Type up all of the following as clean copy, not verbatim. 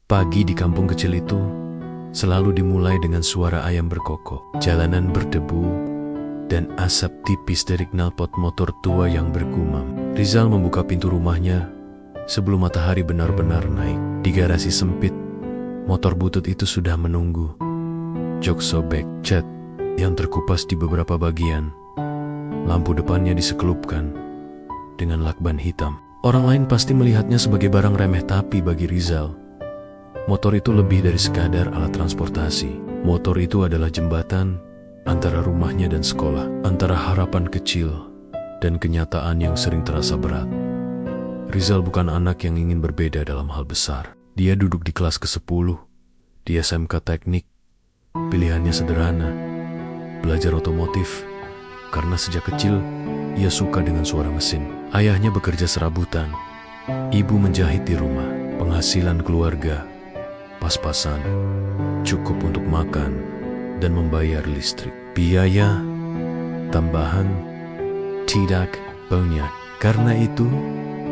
Pagi di kampung kecil itu selalu dimulai dengan suara ayam berkokok, jalanan berdebu, dan asap tipis dari knalpot motor tua yang bergumam. Rizal membuka pintu rumahnya sebelum matahari benar-benar naik. Di garasi sempit, motor butut itu sudah menunggu. Jok sobek, cat yang terkupas di beberapa bagian. Lampu depannya disekelupkan dengan lakban hitam. Orang lain pasti melihatnya sebagai barang remeh, tapi bagi Rizal, motor itu lebih dari sekadar alat transportasi. Motor itu adalah jembatan antara rumahnya dan sekolah, antara harapan kecil dan kenyataan yang sering terasa berat. Rizal bukan anak yang ingin berbeda dalam hal besar. Dia duduk di kelas ke-10 di SMK Teknik. Pilihannya sederhana, belajar otomotif, karena sejak kecil ia suka dengan suara mesin. Ayahnya bekerja serabutan, ibu menjahit di rumah. Penghasilan keluarga pas-pasan, cukup untuk makan dan membayar listrik. Biaya tambahan tidak banyak. Karena itu,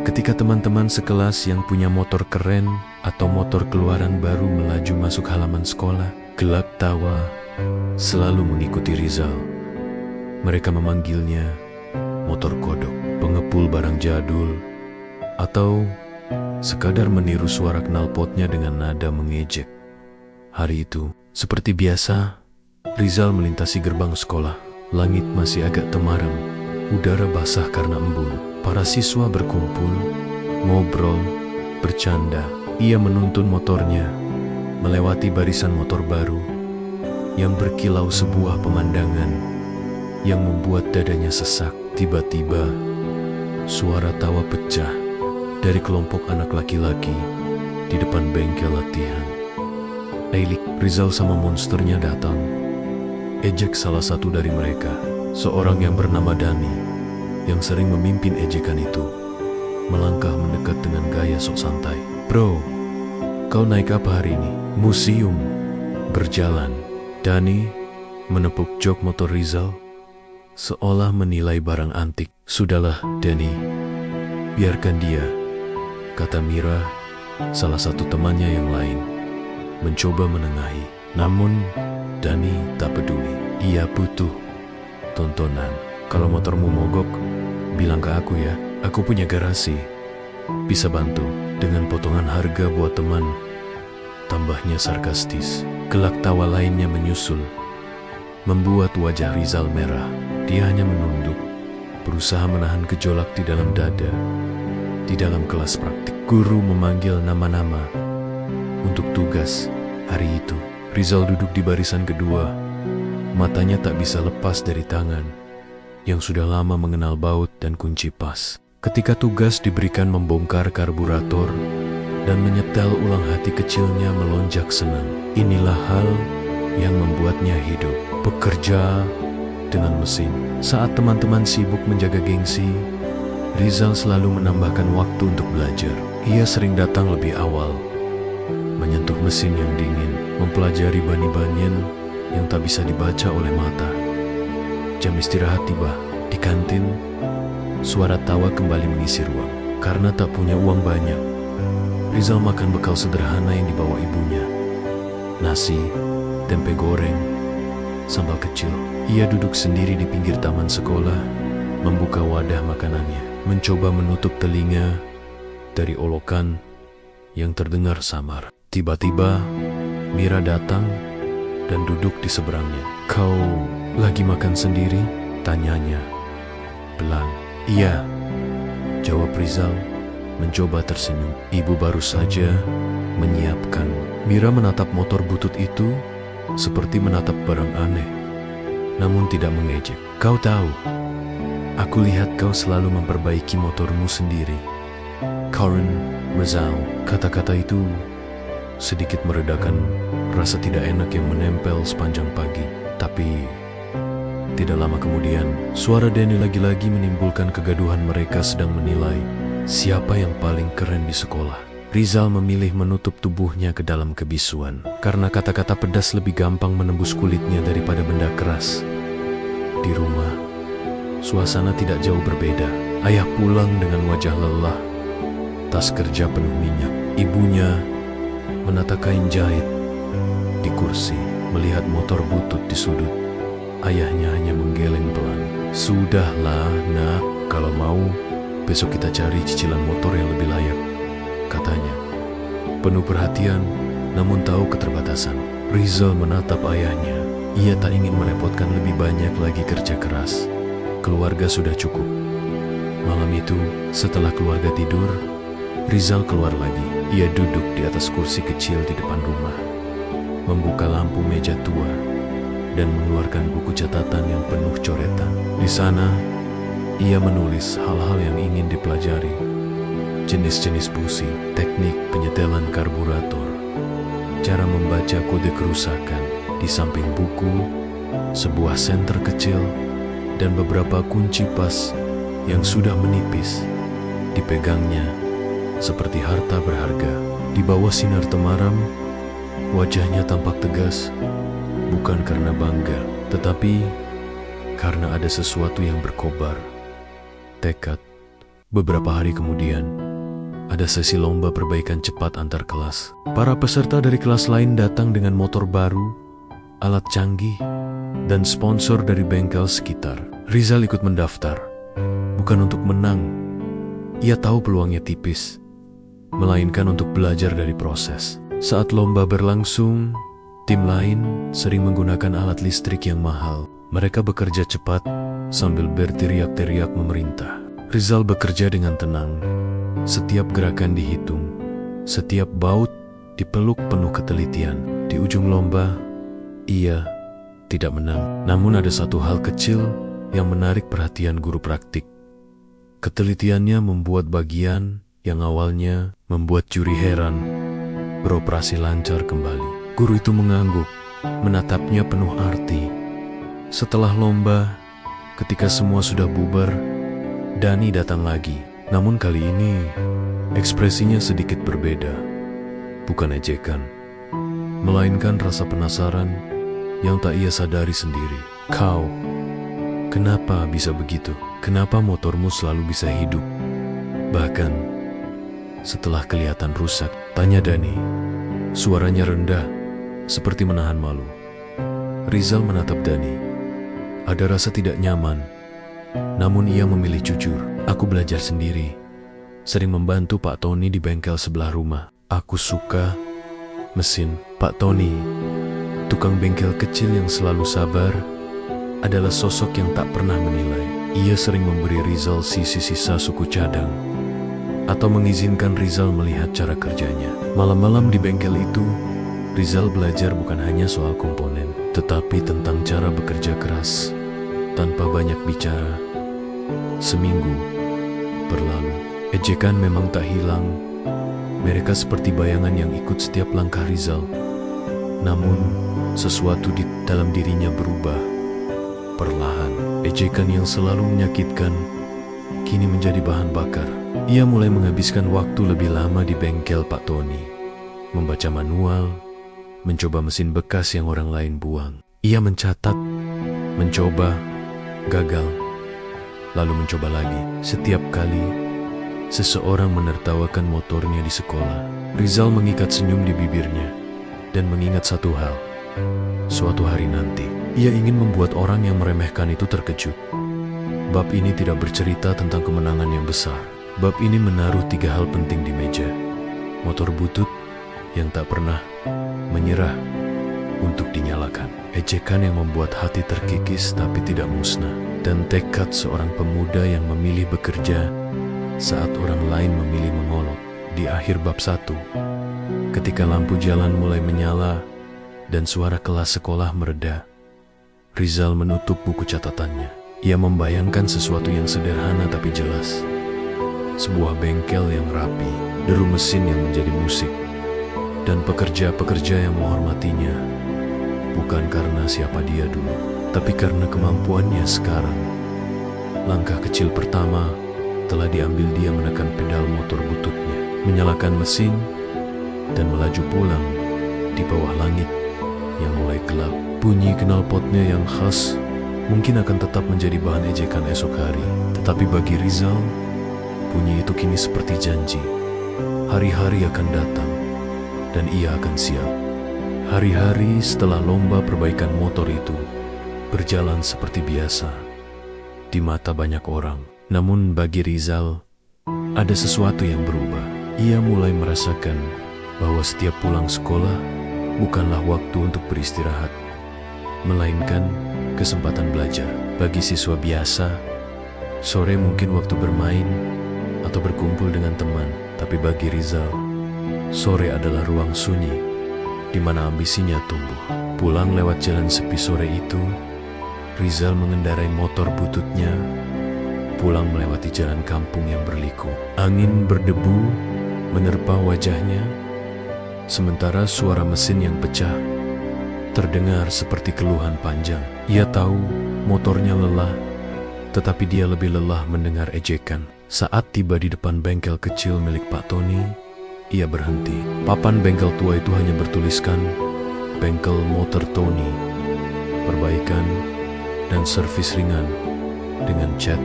ketika teman-teman sekelas yang punya motor keren atau motor keluaran baru melaju masuk halaman sekolah, gelak tawa selalu mengikuti Rizal. Mereka memanggilnya motor kodok, pengepul barang jadul, atau sekadar meniru suara knalpotnya dengan nada mengejek. Hari itu, seperti biasa, Rizal melintasi gerbang sekolah. Langit masih agak temaram, udara basah karena embun. Para siswa berkumpul, ngobrol, bercanda. Ia menuntun motornya melewati barisan motor baru yang berkilau, sebuah pemandangan yang membuat dadanya sesak. Tiba-tiba, suara tawa pecah dari kelompok anak laki-laki di depan bengkel latihan. Eilik, Rizal sama monsternya datang. Ejek salah satu dari mereka, seorang yang bernama Dani, yang sering memimpin ejekan itu, melangkah mendekat dengan gaya sok santai. Bro, kau naik apa hari ini? Museum. Berjalan. Dani menepuk jok motor Rizal, seolah menilai barang antik. Sudahlah, Dani, biarkan dia, kata Mira, salah satu temannya yang lain, mencoba menengahi. Namun, Dani tak peduli. Ia butuh tontonan. Kalau motormu mogok, bilang ke aku ya. Aku punya garasi, bisa bantu dengan potongan harga buat teman, tambahnya sarkastis. Gelak tawa lainnya menyusul, membuat wajah Rizal merah. Dia hanya menunduk, berusaha menahan gejolak di dalam dada. Di dalam kelas praktik, guru memanggil nama-nama untuk tugas hari itu. Rizal duduk di barisan kedua, matanya tak bisa lepas dari tangan yang sudah lama mengenal baut dan kunci pas. Ketika tugas diberikan membongkar karburator dan menyetel ulang, hati kecilnya melonjak senang. Inilah hal yang membuatnya hidup, bekerja dengan mesin. Saat teman-teman sibuk menjaga gengsi, Rizal selalu menambahkan waktu untuk belajar. Ia sering datang lebih awal, menyentuh mesin yang dingin, mempelajari bani-banian yang tak bisa dibaca oleh mata. Jam istirahat tiba. Di kantin, suara tawa kembali mengisi ruang. Karena tak punya uang banyak, Rizal makan bekal sederhana yang dibawa ibunya. Nasi, tempe goreng, sambal kecil. Ia duduk sendiri di pinggir taman sekolah, membuka wadah makanannya, mencoba menutup telinga dari olokan yang terdengar samar. Tiba-tiba, Mira datang dan duduk di seberangnya. Kau lagi makan sendiri? Tanyanya. Belang. Iya, jawab Rizal, mencoba tersenyum. Ibu baru saja menyiapkan. Mira menatap motor butut itu seperti menatap barang aneh, namun tidak mengejek. Kau tahu, aku lihat kau selalu memperbaiki motormu sendiri. Karen Rizal. Kata-kata itu sedikit meredakan rasa tidak enak yang menempel sepanjang pagi. Tapi tidak lama kemudian, suara Danny lagi-lagi menimbulkan kegaduhan. Mereka sedang menilai siapa yang paling keren di sekolah. Rizal memilih menutup tubuhnya ke dalam kebisuan, karena kata-kata pedas lebih gampang menembus kulitnya daripada benda keras. Di rumah, suasana tidak jauh berbeda. Ayah pulang dengan wajah lelah, tas kerja penuh minyak. Ibunya menata kain jahit di kursi, melihat motor butut di sudut. Ayahnya hanya menggeleng pelan. "Sudahlah, nak, kalau mau, besok kita cari cicilan motor yang lebih layak," katanya. Penuh perhatian, namun tahu keterbatasan. Rizal menatap ayahnya. Ia tak ingin merepotkan lebih banyak lagi kerja keras. Keluarga sudah cukup. Malam itu, setelah keluarga tidur, Rizal keluar lagi. Ia duduk di atas kursi kecil di depan rumah, membuka lampu meja tua, dan mengeluarkan buku catatan yang penuh coretan. Di sana, ia menulis hal-hal yang ingin dipelajari. Jenis-jenis busi, teknik penyetelan karburator, cara membaca kode kerusakan. Di samping buku, sebuah senter kecil, dan beberapa kunci pas yang sudah menipis dipegangnya seperti harta berharga. Di bawah sinar temaram, wajahnya tampak tegas, bukan karena bangga, tetapi karena ada sesuatu yang berkobar. Tekad. Beberapa hari kemudian, ada sesi lomba perbaikan cepat antar kelas. Para peserta dari kelas lain datang dengan motor baru, alat canggih, dan sponsor dari bengkel sekitar. Rizal ikut mendaftar, bukan untuk menang. Ia tahu peluangnya tipis, melainkan untuk belajar dari proses. Saat lomba berlangsung, tim lain sering menggunakan alat listrik yang mahal. Mereka bekerja cepat sambil berteriak-teriak memerintah. Rizal bekerja dengan tenang. Setiap gerakan dihitung, setiap baut dipeluk penuh ketelitian. Di ujung lomba, ia tidak menang. Namun ada satu hal kecil yang menarik perhatian guru praktik. Ketelitiannya membuat bagian yang awalnya membuat juri heran beroperasi lancar kembali. Guru itu mengangguk, menatapnya penuh arti. Setelah lomba, ketika semua sudah bubar, Dani datang lagi. Namun kali ini, ekspresinya sedikit berbeda. Bukan ejekan, melainkan rasa penasaran yang tak ia sadari sendiri. "Kau, kenapa bisa begitu? Kenapa motormu selalu bisa hidup? Bahkan setelah kelihatan rusak?" tanya Dani. Suaranya rendah, seperti menahan malu. Rizal menatap Dani. Ada rasa tidak nyaman, namun ia memilih jujur. "Aku belajar sendiri, sering membantu Pak Tony di bengkel sebelah rumah. Aku suka mesin." Pak Tony, tukang bengkel kecil yang selalu sabar, adalah sosok yang tak pernah menilai. Ia sering memberi Rizal sisa-sisa suku cadang, atau mengizinkan Rizal melihat cara kerjanya. Malam-malam di bengkel itu, Rizal belajar bukan hanya soal komponen, tetapi tentang cara bekerja keras, tanpa banyak bicara. Seminggu berlalu. Ejekan memang tak hilang. Mereka seperti bayangan yang ikut setiap langkah Rizal. Namun, sesuatu di dalam dirinya berubah. Perlahan, ejekan yang selalu menyakitkan kini menjadi bahan bakar. Ia mulai menghabiskan waktu lebih lama di bengkel Pak Tony, membaca manual, mencoba mesin bekas yang orang lain buang. Ia mencatat, mencoba, gagal, lalu mencoba lagi. Setiap kali seseorang menertawakan motornya di sekolah, Rizal mengikat senyum di bibirnya dan mengingat satu hal. Suatu hari nanti, ia ingin membuat orang yang meremehkan itu terkejut. Bab ini tidak bercerita tentang kemenangan yang besar. Bab ini menaruh 3 hal penting di meja. Motor butut yang tak pernah menyerah untuk dinyalakan. Ejekan yang membuat hati terkikis tapi tidak musnah. Dan tekad seorang pemuda yang memilih bekerja saat orang lain memilih mengolok. Di akhir bab 1, ketika lampu jalan mulai menyala dan suara kelas sekolah mereda, Rizal menutup buku catatannya. Ia membayangkan sesuatu yang sederhana tapi jelas. Sebuah bengkel yang rapi, deru mesin yang menjadi musik, dan pekerja-pekerja yang menghormatinya, bukan karena siapa dia dulu, tapi karena kemampuannya sekarang. Langkah kecil pertama telah diambil dia menekan pedal motor bututnya, menyalakan mesin, dan melaju pulang di bawah langit yang mulai gelap. Bunyi knalpotnya yang khas mungkin akan tetap menjadi bahan ejekan esok hari. Tetapi bagi Rizal, bunyi itu kini seperti janji. Hari-hari akan datang, dan ia akan siap. Hari-hari setelah lomba perbaikan motor itu berjalan seperti biasa di mata banyak orang. Namun bagi Rizal, ada sesuatu yang berubah. Ia mulai merasakan bahwa setiap pulang sekolah bukanlah waktu untuk beristirahat, melainkan kesempatan belajar. Bagi siswa biasa, sore mungkin waktu bermain atau berkumpul dengan teman. Tapi bagi Rizal, sore adalah ruang sunyi di mana ambisinya tumbuh. Pulang lewat jalan sepi sore itu, Rizal mengendarai motor bututnya, pulang melewati jalan kampung yang berliku. Angin berdebu menerpa wajahnya, sementara suara mesin yang pecah terdengar seperti keluhan panjang. Ia tahu motornya lelah, tetapi dia lebih lelah mendengar ejekan. Saat tiba di depan bengkel kecil milik Pak Tony, ia berhenti. Papan bengkel tua itu hanya bertuliskan Bengkel Motor Tony, perbaikan dan servis ringan, dengan cat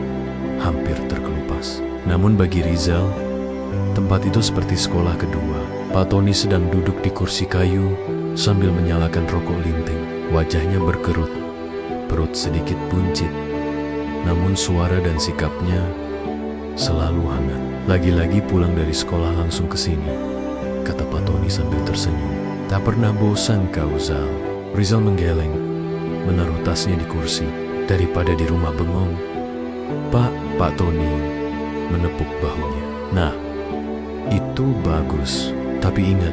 hampir terkelupas. Namun bagi Rizal, tempat itu seperti sekolah kedua. Pak Tony sedang duduk di kursi kayu sambil menyalakan rokok linting. Wajahnya berkerut, perut sedikit buncit, namun suara dan sikapnya selalu hangat. Lagi-lagi pulang dari sekolah langsung ke sini, kata Pak Tony sambil tersenyum. Tak pernah bosan kau, Zal. Rizal menggeleng, menaruh tasnya di kursi. Daripada di rumah bengong. Pak Tony menepuk bahunya. Nah, itu bagus. Tapi ingat,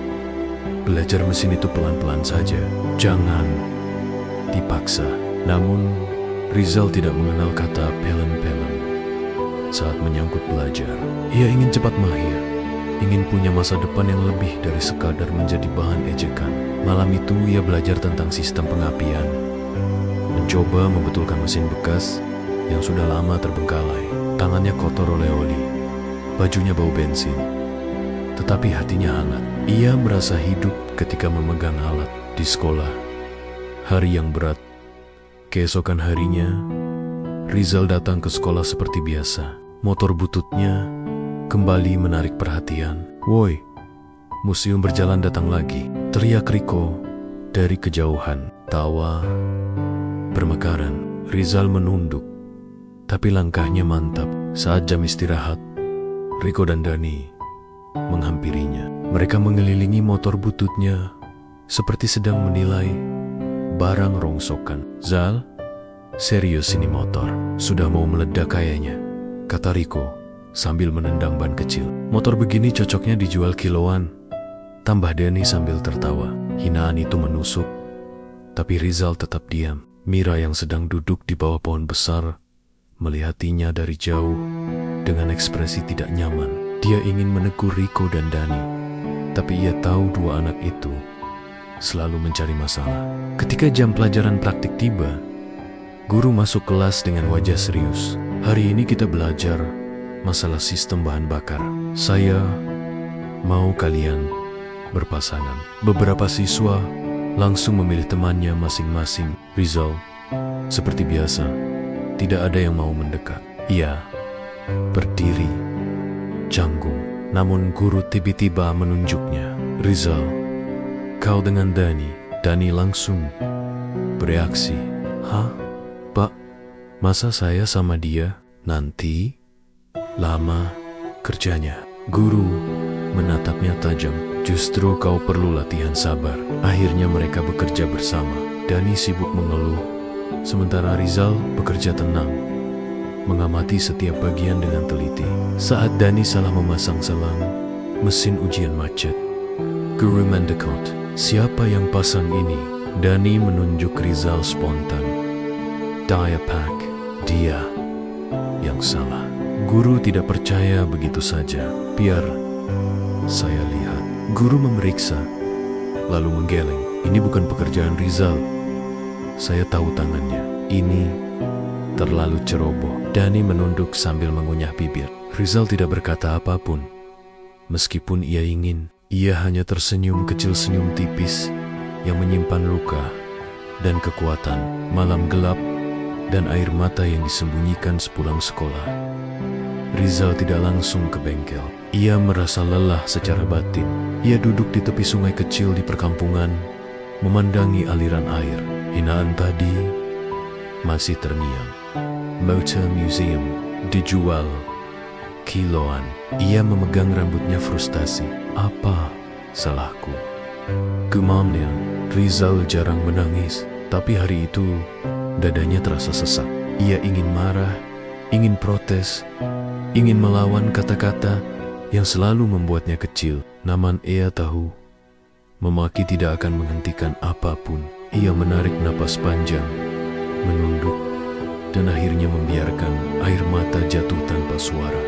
belajar mesin itu pelan-pelan saja. Jangan dipaksa. Namun, Rizal tidak mengenal kata pelen-pelen saat menyangkut belajar. Ia ingin cepat mahir, ingin punya masa depan yang lebih dari sekadar menjadi bahan ejekan. Malam itu ia belajar tentang sistem pengapian, mencoba membetulkan mesin bekas yang sudah lama terbengkalai. Tangannya kotor oleh oli, bajunya bau bensin, tetapi hatinya hangat. Ia merasa hidup ketika memegang alat. Di sekolah, hari yang berat. Keesokan harinya, Rizal datang ke sekolah seperti biasa. Motor bututnya kembali menarik perhatian. "Woi, museum berjalan datang lagi," teriak Riko dari kejauhan. Tawa bermekaran. Rizal menunduk, tapi langkahnya mantap. Saat jam istirahat, Riko dan Dani menghampirinya. Mereka mengelilingi motor bututnya seperti sedang menilai barang rongsokan. "Zal, serius ini motor. Sudah mau meledak kayaknya," kata Riko sambil menendang ban kecil. "Motor begini cocoknya dijual kiloan," tambah Dani sambil tertawa. Hinaan itu menusuk, tapi Rizal tetap diam. Mira yang sedang duduk di bawah pohon besar melihatinya dari jauh dengan ekspresi tidak nyaman. Dia ingin menegur Riko dan Dani, tapi ia tahu dua anak itu selalu mencari masalah. Ketika jam pelajaran praktik tiba, guru masuk kelas dengan wajah serius. "Hari ini kita belajar masalah sistem bahan bakar. Saya mau kalian berpasangan." Beberapa siswa langsung memilih temannya masing-masing. Rizal, seperti biasa, tidak ada yang mau mendekat. Ia berdiri, canggung. Namun guru tiba-tiba menunjuknya. "Rizal, kau dengan Dani." Dani langsung bereaksi. "Hah? Pak, masa saya sama dia? Nanti lama kerjanya." Guru menatapnya tajam. "Justru kau perlu latihan sabar." Akhirnya mereka bekerja bersama. Dani sibuk mengeluh, sementara Rizal bekerja tenang, mengamati setiap bagian dengan teliti. Saat Dani salah memasang selang, mesin ujian macet. Guru mendekot, "Siapa yang pasang ini?" Dani menunjuk Rizal spontan. "Diapack, dia yang salah." Guru tidak percaya begitu saja. "Biar saya lihat." Guru memeriksa, lalu menggeleng. "Ini bukan pekerjaan Rizal. Saya tahu tangannya. Ini terlalu ceroboh." Dani menunduk sambil mengunyah bibir. Rizal tidak berkata apapun. Meskipun ia ingin, ia hanya tersenyum kecil, senyum tipis yang menyimpan luka dan kekuatan. Malam gelap dan air mata yang disembunyikan sepulang sekolah Rizal tidak langsung ke bengkel. Ia merasa lelah secara batin. Ia duduk di tepi sungai kecil di perkampungan, memandangi aliran air. Hinaan tadi masih terngiang. Motor Museum dijual kiloan. Ia memegang rambutnya frustasi. Apa salahku? Gumamnya, Rizal jarang menangis, tapi hari itu dadanya terasa sesak. Ia ingin marah, ingin protes, ingin melawan kata-kata yang selalu membuatnya kecil. Namun ia tahu, memaki tidak akan menghentikan apapun. Ia menarik napas panjang, menunduk, dan akhirnya membiarkan air mata jatuh tanpa suara,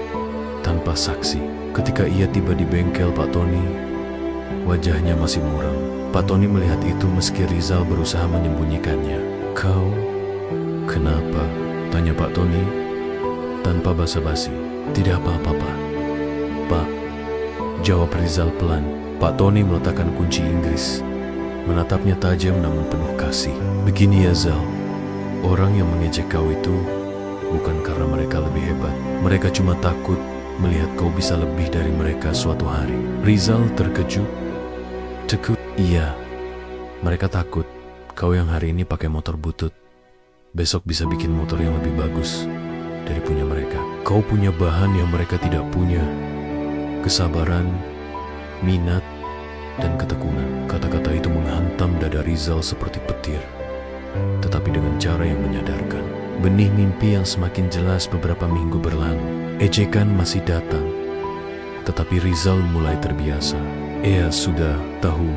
tanpa saksi. Ketika ia tiba di bengkel Pak Tony, wajahnya masih muram. Pak Tony melihat itu meski Rizal berusaha menyembunyikannya. "Kau kenapa?" tanya Pak Tony tanpa basa-basi. "Tidak apa-apa, Pak." "Pak," jawab Rizal pelan. Pak Tony meletakkan kunci Inggris, menatapnya tajam namun penuh kasih. "Begini ya Zal, orang yang mengejek kau itu bukan karena mereka lebih hebat. Mereka cuma takut melihat kau bisa lebih dari mereka suatu hari." Rizal terkejut. "Takut?" "Iya, mereka takut kau yang hari ini pakai motor butut, besok bisa bikin motor yang lebih bagus dari punya mereka. Kau punya bahan yang mereka tidak punya, kesabaran, minat, dan ketekunan." Kata-kata itu menghantam dada Rizal seperti petir, tetapi dengan cara yang menyadarkan. Benih mimpi yang semakin jelas beberapa minggu berlalu. Ejekan masih datang, tetapi Rizal mulai terbiasa. Ia sudah tahu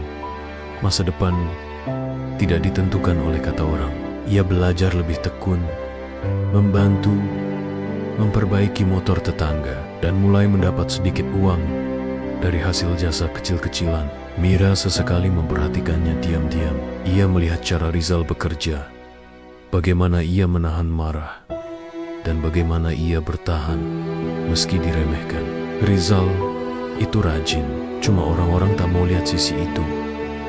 masa depan tidak ditentukan oleh kata orang. Ia belajar lebih tekun, membantu, memperbaiki motor tetangga, dan mulai mendapat sedikit uang dari hasil jasa kecil-kecilan. Mira sesekali memperhatikannya diam-diam. Ia melihat cara Rizal bekerja, bagaimana ia menahan marah, dan bagaimana ia bertahan meski diremehkan. Rizal itu rajin, cuma orang-orang tak mau lihat sisi itu,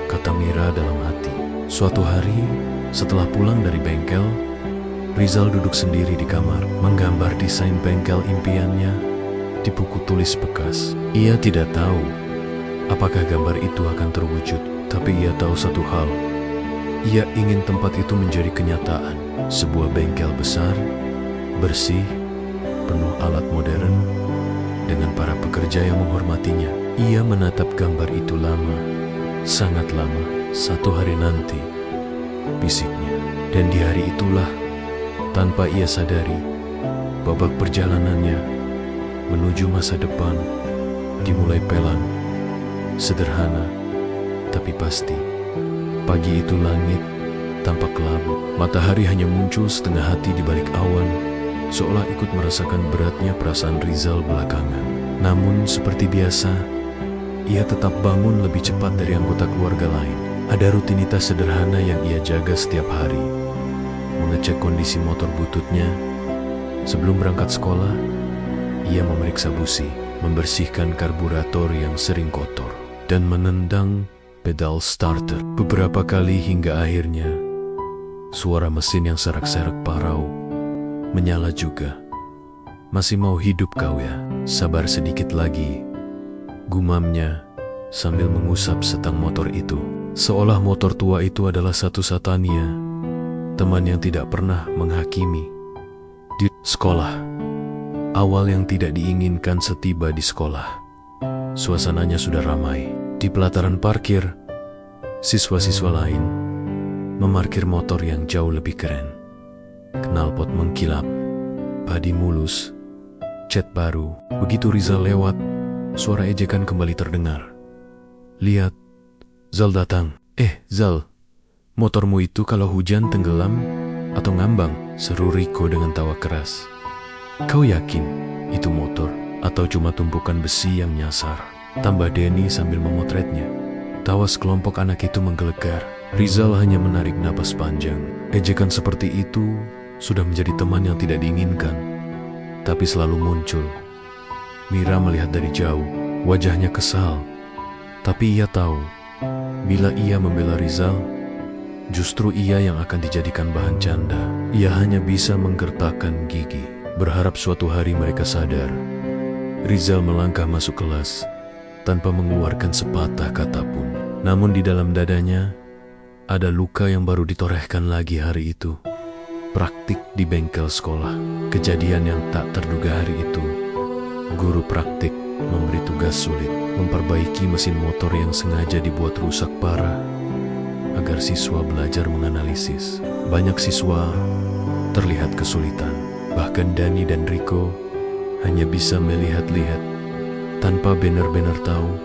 kata Mira dalam hati. Suatu hari, setelah pulang dari bengkel, Rizal duduk sendiri di kamar, menggambar desain bengkel impiannya di buku tulis bekas. Ia tidak tahu apakah gambar itu akan terwujud, tapi ia tahu satu hal. Ia ingin tempat itu menjadi kenyataan, sebuah bengkel besar, bersih, penuh alat modern, dengan para pekerja yang menghormatinya. Ia menatap gambar itu lama, sangat lama. "Satu hari nanti," bisiknya. Dan di hari itulah, tanpa ia sadari, babak perjalanannya menuju masa depan dimulai pelan, sederhana, tapi pasti. Pagi itu langit tampak kelabu. Matahari hanya muncul setengah hati di balik awan, seolah ikut merasakan beratnya perasaan Rizal belakangan. Namun seperti biasa, ia tetap bangun lebih cepat dari anggota keluarga lain. Ada rutinitas sederhana yang ia jaga setiap hari. Mengecek kondisi motor bututnya. Sebelum berangkat sekolah, ia memeriksa busi, membersihkan karburator yang sering kotor, dan menendang pedal starter beberapa kali hingga akhirnya suara mesin yang serak-serak parau menyala juga. "Masih mau hidup kau ya? Sabar sedikit lagi," gumamnya sambil mengusap setang motor itu. Seolah motor tua itu adalah satu-satunya teman yang tidak pernah menghakimi. Di sekolah, awal yang tidak diinginkan setiba di sekolah. Suasananya sudah ramai. Di pelataran parkir, siswa-siswa lain memarkir motor yang jauh lebih keren. Knalpot mengkilap, padi mulus, cat baru. Begitu Rizal lewat, suara ejekan kembali terdengar. "Lihat, Zal datang." Zal, motormu itu kalau hujan tenggelam atau ngambang?" seru Riko dengan tawa keras. "Kau yakin itu motor atau cuma tumpukan besi yang nyasar?" tambah Denny sambil memotretnya. Tawa sekelompok anak itu menggelegar. Rizal hanya menarik napas panjang. Ejekan seperti itu sudah menjadi teman yang tidak diinginkan, tapi selalu muncul. Mira melihat dari jauh, wajahnya kesal, tapi ia tahu, bila ia membela Rizal, justru ia yang akan dijadikan bahan canda. Ia hanya bisa menggertakkan gigi. berharap suatu hari mereka sadar. Rizal melangkah masuk kelas tanpa mengeluarkan sepatah kata pun. Namun di dalam dadanya ada luka yang baru ditorehkan lagi hari itu. Praktik di bengkel sekolah. Kejadian yang tak terduga hari itu. Guru praktik memberi tugas sulit, memperbaiki mesin motor yang sengaja dibuat rusak parah agar siswa belajar menganalisis. Banyak siswa terlihat kesulitan. Bahkan Dani dan Riko hanya bisa melihat-lihat tanpa benar-benar tahu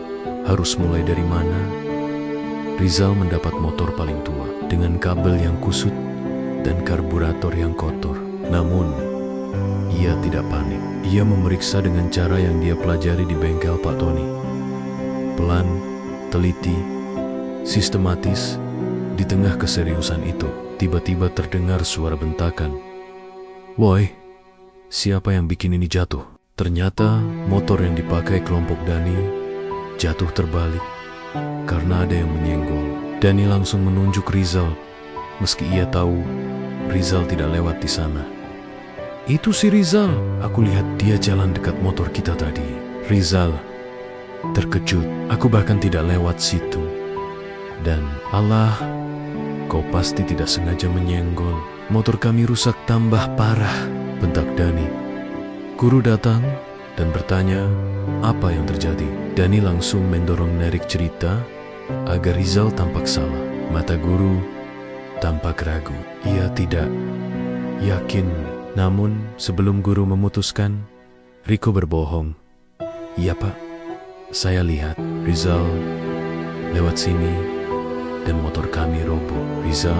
harus mulai dari mana. Rizal mendapat motor paling tua dengan kabel yang kusut dan karburator yang kotor. Namun, ia tidak panik. Ia memeriksa dengan cara yang dia pelajari di bengkel Pak Tony. Pelan, teliti, sistematis. Di tengah keseriusan itu, tiba-tiba terdengar suara bentakan. "Woi, siapa yang bikin ini jatuh?" Ternyata motor yang dipakai kelompok Dani jatuh terbalik karena ada yang menyenggol. Dani langsung menunjuk Rizal, meski ia tahu Rizal tidak lewat di sana. "Itu si Rizal, aku lihat dia jalan dekat motor kita tadi." Rizal terkejut, "Aku bahkan tidak lewat situ." Dan, "Alah, kau pasti tidak sengaja menyenggol. Motor kami rusak tambah parah," bentak Dani. Guru datang dan bertanya apa yang terjadi. Dani langsung mendorong narik cerita agar Rizal tampak salah. Mata guru tampak ragu. Ia tidak yakin. Namun sebelum guru memutuskan, Riko berbohong. "Iya Pak, saya lihat Rizal lewat sini dan motor kami roboh." Rizal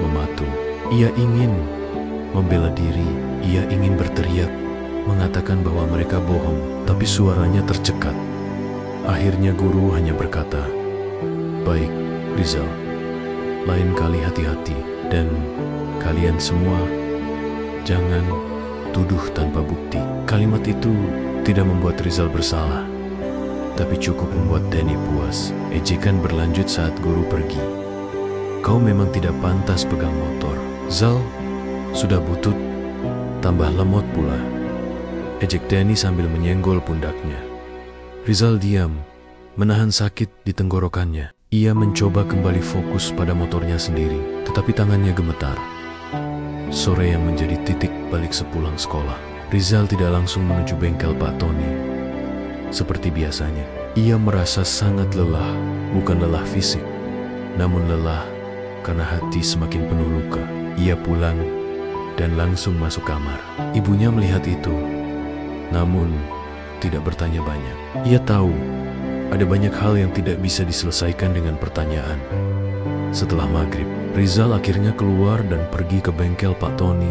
mematung. Ia ingin membela diri, ia ingin berteriak, mengatakan bahwa mereka bohong, tapi suaranya tercekat. Akhirnya guru hanya berkata, "Baik, Rizal, lain kali hati-hati, dan kalian semua jangan tuduh tanpa bukti." Kalimat itu tidak membuat Rizal bersalah, tapi cukup membuat Dani puas. Ejekan berlanjut saat guru pergi. "Kau memang tidak pantas pegang motor. Zal sudah butut, tambah lemot pula," ejek Dani sambil menyenggol pundaknya. Rizal diam, menahan sakit di tenggorokannya. Ia mencoba kembali fokus pada motornya sendiri, tetapi tangannya gemetar. Sore yang menjadi titik balik sepulang sekolah. Rizal tidak langsung menuju bengkel Pak Tony. Seperti biasanya, ia merasa sangat lelah, bukan lelah fisik, namun lelah karena hati semakin penuh luka. Ia pulang dan langsung masuk kamar. Ibunya melihat itu, namun tidak bertanya banyak. Ia tahu ada banyak hal yang tidak bisa diselesaikan dengan pertanyaan. Setelah maghrib, Rizal akhirnya keluar dan pergi ke bengkel Pak Tony.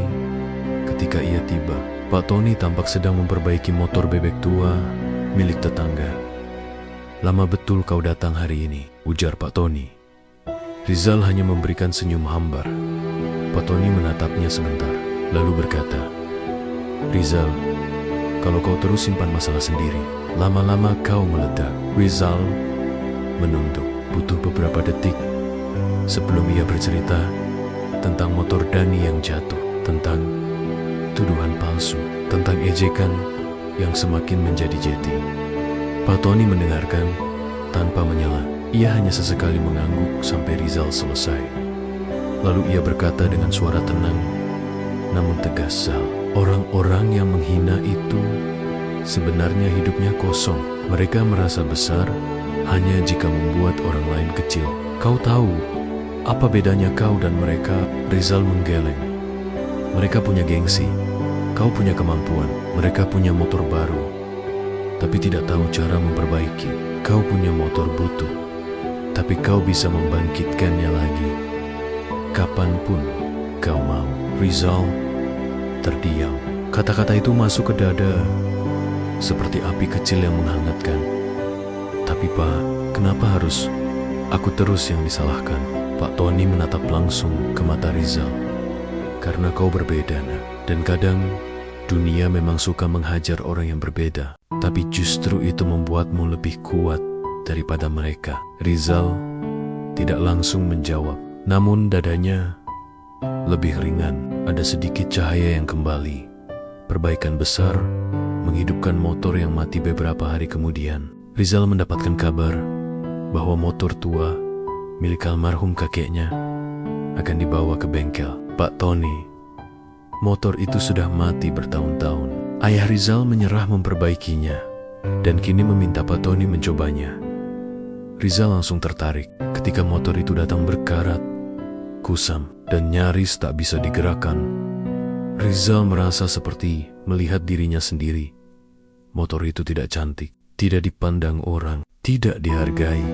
Ketika ia tiba, Pak Tony tampak sedang memperbaiki motor bebek tua milik tetangga. "Lama betul kau datang hari ini," ujar Pak Tony. Rizal hanya memberikan senyum hambar. Pak Tony menatapnya sebentar, lalu berkata, "Rizal, kalau kau terus simpan masalah sendiri, lama-lama kau meledak." Rizal menunduk. Butuh beberapa detik sebelum ia bercerita tentang motor Dani yang jatuh, tentang tuduhan palsu, tentang ejekan yang semakin menjadi-jadi. Pak Tony mendengarkan tanpa menyela. Ia hanya sesekali mengangguk sampai Rizal selesai. Lalu ia berkata dengan suara tenang, namun tegas, "Zal, orang-orang yang menghina itu sebenarnya hidupnya kosong. Mereka merasa besar hanya jika membuat orang lain kecil. Kau tahu apa bedanya kau dan mereka?" Rizal menggeleng. "Mereka punya gengsi, kau punya kemampuan. Mereka punya motor baru, tapi tidak tahu cara memperbaiki. Kau punya motor butut, tapi kau bisa membangkitkannya lagi kapanpun kau mau." Rizal terdiam. Kata-kata itu masuk ke dada seperti api kecil yang menghangatkan. "Tapi Pak, kenapa harus aku terus yang disalahkan?" Pak Tony menatap langsung ke mata Rizal. "Karena kau berbeda, nak. Dan kadang dunia memang suka menghajar orang yang berbeda. Tapi justru itu membuatmu lebih kuat daripada mereka." Rizal tidak langsung menjawab, namun dadanya lebih ringan. Ada sedikit cahaya yang kembali. Perbaikan besar menghidupkan motor yang mati beberapa hari kemudian. Rizal mendapatkan kabar bahwa motor tua milik almarhum kakeknya akan dibawa ke bengkel. Pak Tony, motor itu sudah mati bertahun-tahun. Ayah Rizal menyerah memperbaikinya dan kini meminta Pak Tony mencobanya. Rizal langsung tertarik ketika motor itu datang berkarat, kusam, dan nyaris tak bisa digerakkan. Rizal merasa seperti melihat dirinya sendiri. Motor itu tidak cantik, tidak dipandang orang, tidak dihargai,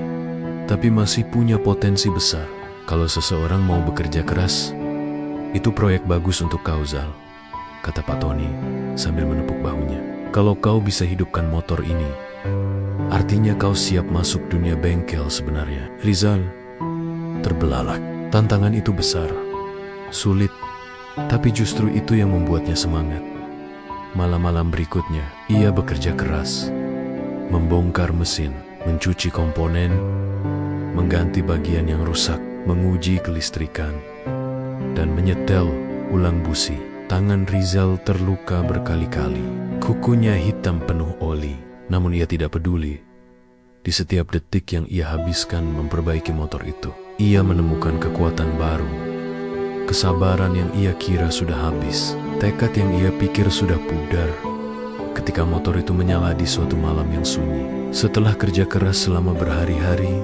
tapi masih punya potensi besar. Kalau seseorang mau bekerja keras, itu proyek bagus untuk kau, Zal, kata Pak Tony sambil menepuk bahunya. Kalau kau bisa hidupkan motor ini, artinya kau siap masuk dunia bengkel sebenarnya. Rizal terbelalak. Tantangan itu besar, sulit, tapi justru itu yang membuatnya semangat. Malam-malam berikutnya, ia bekerja keras, membongkar mesin, mencuci komponen, mengganti bagian yang rusak, menguji kelistrikan, dan menyetel ulang busi. Tangan Rizal terluka berkali-kali. Kukunya hitam penuh oli, namun ia tidak peduli. Di setiap detik yang ia habiskan memperbaiki motor itu, ia menemukan kekuatan baru. Kesabaran yang ia kira sudah habis, tekad yang ia pikir sudah pudar, ketika motor itu menyala di suatu malam yang sunyi. Setelah kerja keras selama berhari-hari,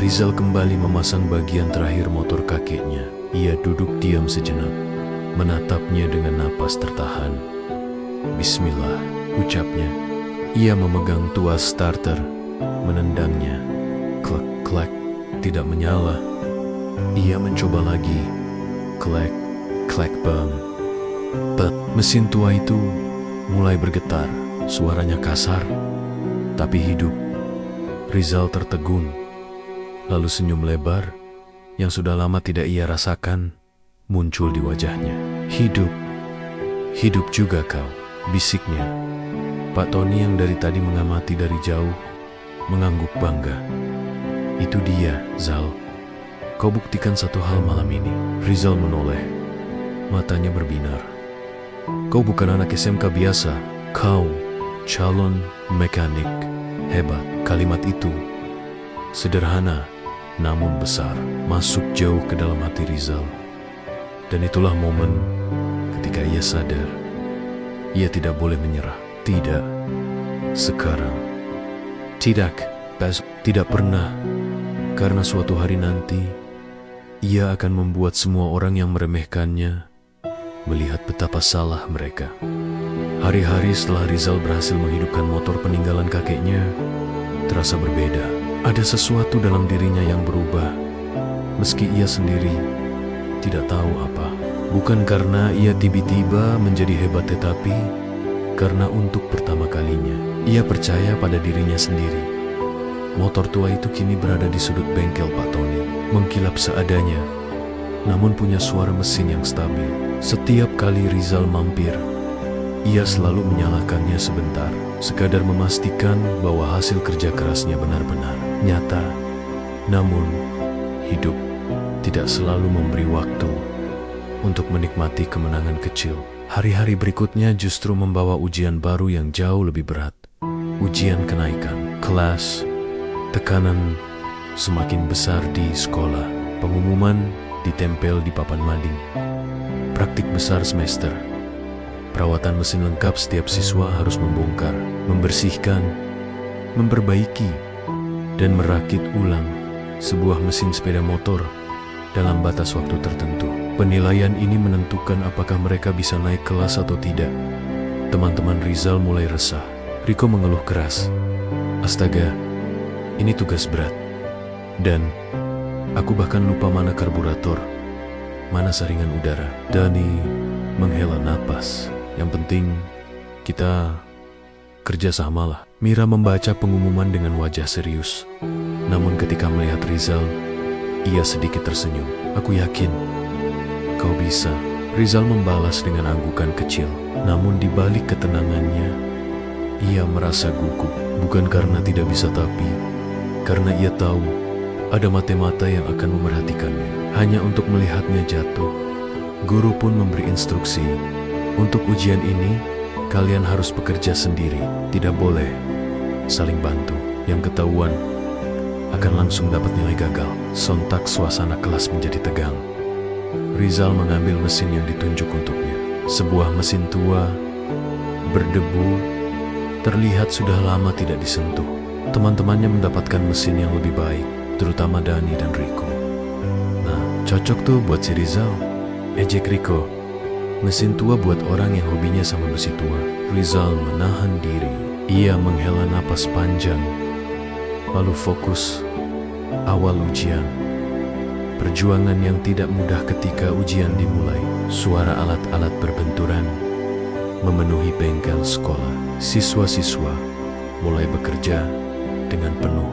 Rizal kembali memasang bagian terakhir motor kakeknya. Ia duduk diam sejenak, menatapnya dengan napas tertahan. Bismillah, ucapnya. Ia memegang tuas starter, menendangnya. Klek, klek, tidak menyala. Ia mencoba lagi. Klek, klek, bang. Mesin tua itu mulai bergetar. Suaranya kasar, tapi hidup. Rizal tertegun, lalu senyum lebar yang sudah lama tidak ia rasakan muncul di wajahnya. Hidup, hidup juga kau, bisiknya. Pak Tony yang dari tadi mengamati dari jauh mengangguk bangga. Itu dia, Zal. Kau buktikan satu hal malam ini. Rizal menoleh, matanya berbinar. Kau bukan anak SMK biasa. Kau calon mekanik hebat. Kalimat itu sederhana namun besar, masuk jauh ke dalam hati Rizal. Dan itulah momen ketika ia sadar ia tidak boleh menyerah. Tidak sekarang, tidak besok, tidak pernah, karena suatu hari nanti ia akan membuat semua orang yang meremehkannya melihat betapa salah mereka. Hari-hari setelah Rizal berhasil menghidupkan motor peninggalan kakeknya terasa berbeda. Ada sesuatu dalam dirinya yang berubah, meski ia sendiri tidak tahu apa. Bukan karena ia tiba-tiba menjadi hebat, tetapi karena untuk pertama kalinya ia percaya pada dirinya sendiri. Motor tua itu kini berada di sudut bengkel Pak Tony, mengkilap seadanya, namun punya suara mesin yang stabil. Setiap kali Rizal mampir, ia selalu menyalakannya sebentar, sekadar memastikan bahwa hasil kerja kerasnya benar-benar nyata. Namun, hidup tidak selalu memberi waktu untuk menikmati kemenangan kecil. Hari-hari berikutnya justru membawa ujian baru yang jauh lebih berat. Ujian kenaikan kelas, tekanan semakin besar di sekolah, pengumuman ditempel di papan mading, praktik besar semester, perawatan mesin lengkap. Setiap siswa harus membongkar, membersihkan, memperbaiki, dan merakit ulang sebuah mesin sepeda motor dalam batas waktu tertentu. Penilaian ini menentukan apakah mereka bisa naik kelas atau tidak. Teman-teman Rizal mulai resah. Riko mengeluh keras. Astaga, ini tugas berat. Dan aku bahkan lupa mana karburator, mana saringan udara. Dani menghela napas. Yang penting kita kerjasamalah. Mira membaca pengumuman dengan wajah serius. Namun ketika melihat Rizal, ia sedikit tersenyum. Aku yakin kau bisa. Rizal membalas dengan anggukan kecil. Namun di balik ketenangannya, ia merasa gugup. Bukan karena tidak bisa, tapi karena ia tahu ada mata-mata yang akan memerhatikannya. Hanya untuk melihatnya jatuh, guru pun memberi instruksi Untuk ujian ini, kalian harus bekerja sendiri. Tidak boleh saling bantu. Yang ketahuan akan langsung dapat nilai gagal. Sontak suasana kelas menjadi tegang. Rizal mengambil mesin yang ditunjuk untuknya. Sebuah mesin tua, berdebu, terlihat sudah lama tidak disentuh. Teman-temannya mendapatkan mesin yang lebih baik, terutama Dani dan Riko. Nah, cocok tuh buat si Rizal, ejek Riko. Mesin tua buat orang yang hobinya sama besi tua. Rizal menahan diri. Ia menghela napas panjang, lalu fokus. Awal ujian. Perjuangan yang tidak mudah ketika ujian dimulai. Suara alat-alat berbenturan memenuhi bengkel sekolah. Siswa-siswa mulai bekerja dengan penuh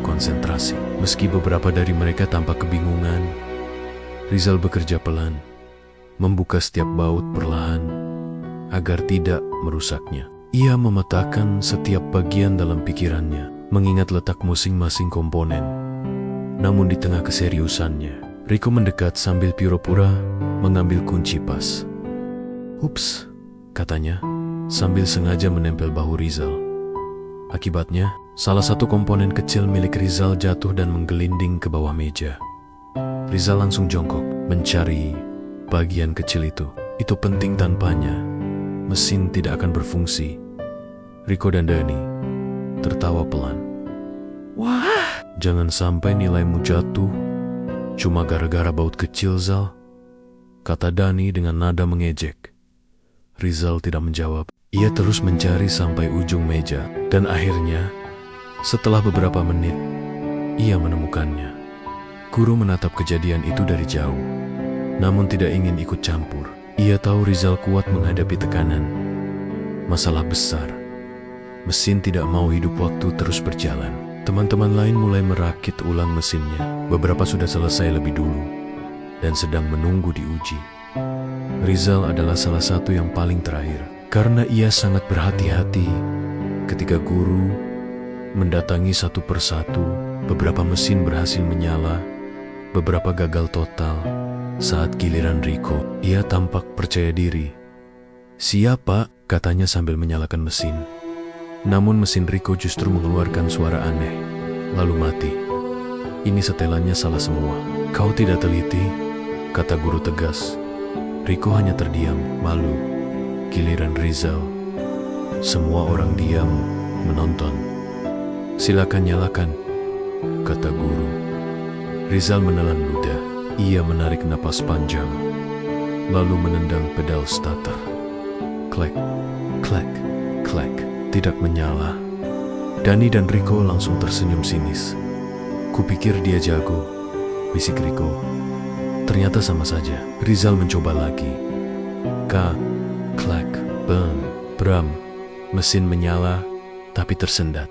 konsentrasi. Meski beberapa dari mereka tampak kebingungan, Rizal bekerja pelan, membuka setiap baut perlahan agar tidak merusaknya. Ia memetakan setiap bagian dalam pikirannya, mengingat letak masing-masing komponen. Namun di tengah keseriusannya, Riko mendekat sambil pura-pura mengambil kunci pas. "Ups," katanya, sambil sengaja menempel bahu Rizal. Akibatnya, salah satu komponen kecil milik Rizal jatuh dan menggelinding ke bawah meja. Rizal langsung jongkok, mencari bagian kecil itu. Itu penting, tanpanya mesin tidak akan berfungsi. Riko dan Dani tertawa pelan. "Wah, jangan sampai nilaimu jatuh cuma gara-gara baut kecil, Zal," kata Dani dengan nada mengejek. Rizal tidak menjawab. Ia terus mencari sampai ujung meja, dan akhirnya, setelah beberapa menit, ia menemukannya. Guru menatap kejadian itu dari jauh, namun tidak ingin ikut campur. Ia tahu Rizal kuat menghadapi tekanan. Masalah besar. Mesin tidak mau hidup waktu terus berjalan. Teman-teman lain mulai merakit ulang mesinnya. Beberapa sudah selesai lebih dulu dan sedang menunggu diuji. Rizal adalah salah satu yang paling terakhir. Karena ia sangat berhati-hati ketika guru mendatangi satu persatu, beberapa mesin berhasil menyala, beberapa gagal total. Saat giliran Riko, ia tampak percaya diri. "Siapa?" katanya sambil menyalakan mesin. Namun mesin Riko justru mengeluarkan suara aneh, lalu mati. "Ini setelannya salah semua." "Kau tidak teliti," kata guru tegas. Riko hanya terdiam, malu. Giliran Rizal, semua orang diam menonton. "Silakan nyalakan," kata guru. Rizal menelan ludah. Ia menarik napas panjang, lalu menendang pedal starter. Klek, klek, klek. Tidak menyala. Dani dan Riko langsung tersenyum sinis. "Kupikir dia jago," bisik Riko. Ternyata sama saja. Rizal mencoba lagi. Klek, bram. Mesin menyala, tapi tersendat.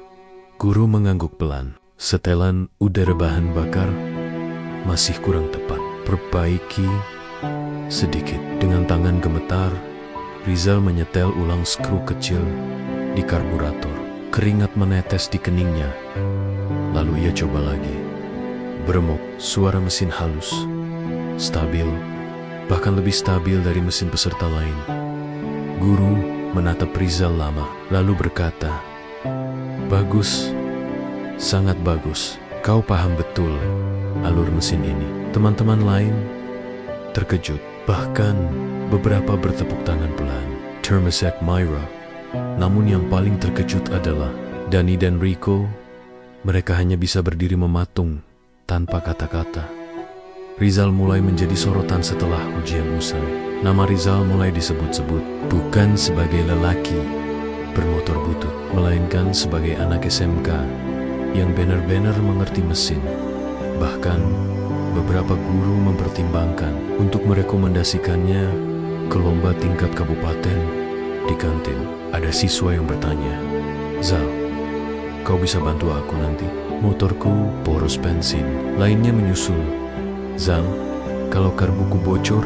Guru mengangguk pelan. "Setelan udara bahan bakar masih kurang tepat. Perbaiki sedikit." Dengan tangan gemetar, Rizal menyetel ulang skru kecil di karburator. Keringat menetes di keningnya. Lalu ia coba lagi. Beremuk, suara mesin halus, stabil, bahkan lebih stabil dari mesin peserta lain. Guru menatap Rizal lama, lalu berkata, "Bagus, sangat bagus. Kau paham betul alur mesin ini." Teman-teman lain terkejut, bahkan beberapa bertepuk tangan pelan. Termasuk Myra. Namun yang paling terkejut adalah Dani dan Riko. Mereka hanya bisa berdiri mematung tanpa kata-kata. Rizal mulai menjadi sorotan setelah ujian usai. Nama Rizal mulai disebut-sebut, bukan sebagai lelaki bermotor butut, melainkan sebagai anak SMK yang benar-benar mengerti mesin. Bahkan beberapa guru mempertimbangkan untuk merekomendasikannya ke lomba tingkat kabupaten. Di kantin, ada siswa yang bertanya, "Zal, kau bisa bantu aku nanti? Motorku boros bensin." Lainnya menyusul, "Zal, kalau karbuku bocor,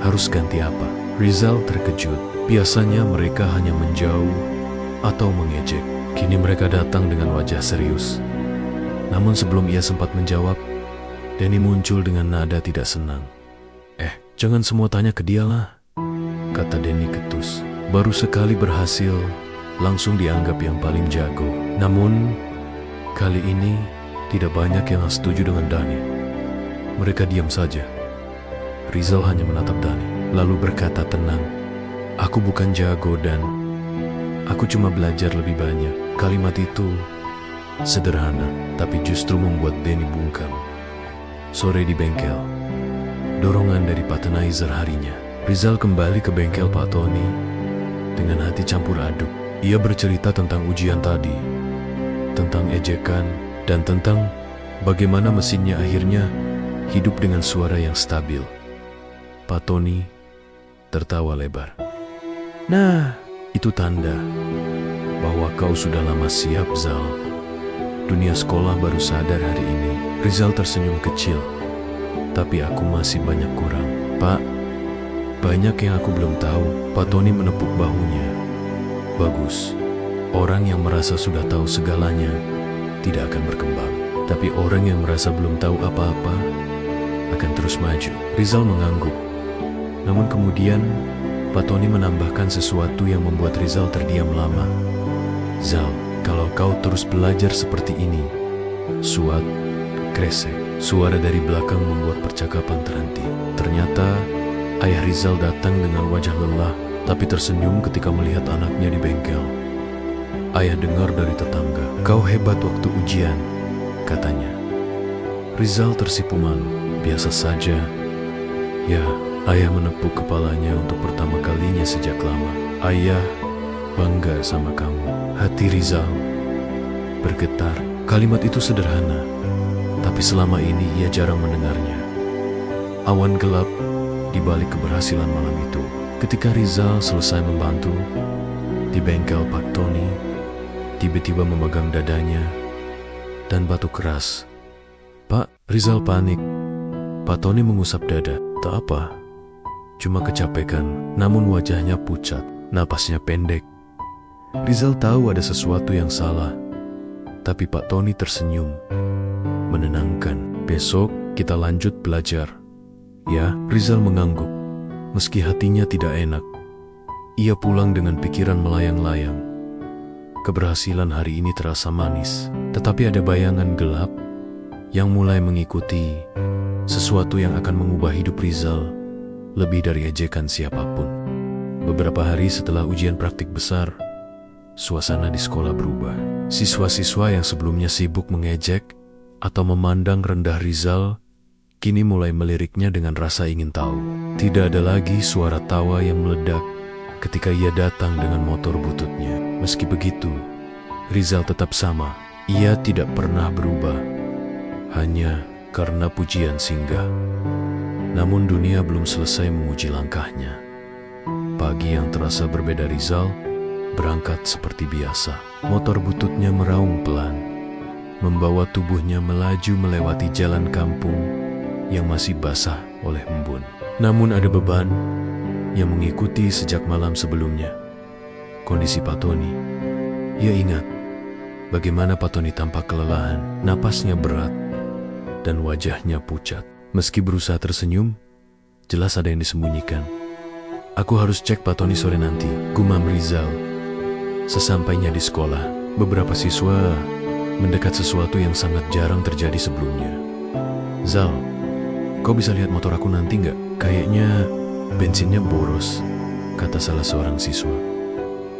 harus ganti apa?" Rizal terkejut. Biasanya mereka hanya menjauh atau mengejek. Kini mereka datang dengan wajah serius. Namun sebelum ia sempat menjawab, Dani muncul dengan nada tidak senang. Jangan semua tanya ke dia lah," kata Denny ketus. Baru sekali berhasil, langsung dianggap yang paling jago. Namun, kali ini tidak banyak yang setuju dengan Dani. Mereka diam saja. Rizal hanya menatap Dani, lalu berkata tenang, "Aku bukan jago dan aku cuma belajar lebih banyak." Kalimat itu sederhana, tapi justru membuat Denny bungkam. Sore di bengkel, dorongan dari patronizer harinya. Rizal kembali ke bengkel Pak Tony dengan hati campur aduk. Ia bercerita tentang ujian tadi, tentang ejekan, dan tentang bagaimana mesinnya akhirnya hidup dengan suara yang stabil. Pak Tony tertawa lebar. "Nah, itu tanda bahwa kau sudah lama siap, Zal. Dunia sekolah baru sadar hari ini." Rizal tersenyum kecil. "Tapi aku masih banyak kurang, Pak. Banyak yang aku belum tahu." Pak Tony menepuk bahunya. "Bagus. Orang yang merasa sudah tahu segalanya tidak akan berkembang. Tapi orang yang merasa belum tahu apa-apa akan terus maju." Rizal mengangguk. Namun kemudian Pak Tony menambahkan sesuatu yang membuat Rizal terdiam lama. "Zal, kalau kau terus belajar seperti ini..." Suat, kresek, suara dari belakang membuat percakapan terhenti. Ternyata ayah Rizal datang dengan wajah lelah, tapi tersenyum ketika melihat anaknya di bengkel. Ayah dengar dari tetangga, "Kau hebat waktu ujian," katanya. Rizal tersipu malu. "Biasa saja." "Ya," ayah menepuk kepalanya untuk pertama kalinya sejak lama. "Ayah bangga sama kamu." Hati Rizal bergetar. Kalimat itu sederhana, tapi selama ini ia jarang mendengarnya. Awan gelap di balik keberhasilan malam itu. Ketika Rizal selesai membantu di bengkel Pak Tony, tiba-tiba memegang dadanya dan batuk keras. "Pak," Rizal panik. Pak Tony mengusap dada. "Tak apa, cuma kecapekan." Namun wajahnya pucat, napasnya pendek. Rizal tahu ada sesuatu yang salah, tapi Pak Tony tersenyum, menenangkan. "Besok kita lanjut belajar." "Ya," Rizal mengangguk. Meski hatinya tidak enak, ia pulang dengan pikiran melayang-layang. Keberhasilan hari ini terasa manis, tetapi ada bayangan gelap yang mulai mengikuti, sesuatu yang akan mengubah hidup Rizal lebih dari ejekan siapapun. Beberapa hari setelah ujian praktik besar, suasana di sekolah berubah. Siswa-siswa yang sebelumnya sibuk mengejek atau memandang rendah Rizal, kini mulai meliriknya dengan rasa ingin tahu. Tidak ada lagi suara tawa yang meledak ketika ia datang dengan motor bututnya. Meski begitu, Rizal tetap sama. Ia tidak pernah berubah, hanya karena pujian singgah. Namun dunia belum selesai menguji langkahnya. Pagi yang terasa berbeda Rizal berangkat seperti biasa. Motor bututnya meraung pelan, membawa tubuhnya melaju melewati jalan kampung yang masih basah oleh embun. Namun ada beban yang mengikuti sejak malam sebelumnya. Kondisi Pak Tony. Ia ingat bagaimana Pak Tony tampak kelelahan, napasnya berat, dan wajahnya pucat. Meski berusaha tersenyum, jelas ada yang disembunyikan. "Aku harus cek Pak Tony sore nanti," gumam Rizal. Sesampainya di sekolah, beberapa siswa mendekat sesuatu yang sangat jarang terjadi sebelumnya. "Zal, kau bisa lihat motor aku nanti nggak? Kayaknya bensinnya boros," kata salah seorang siswa.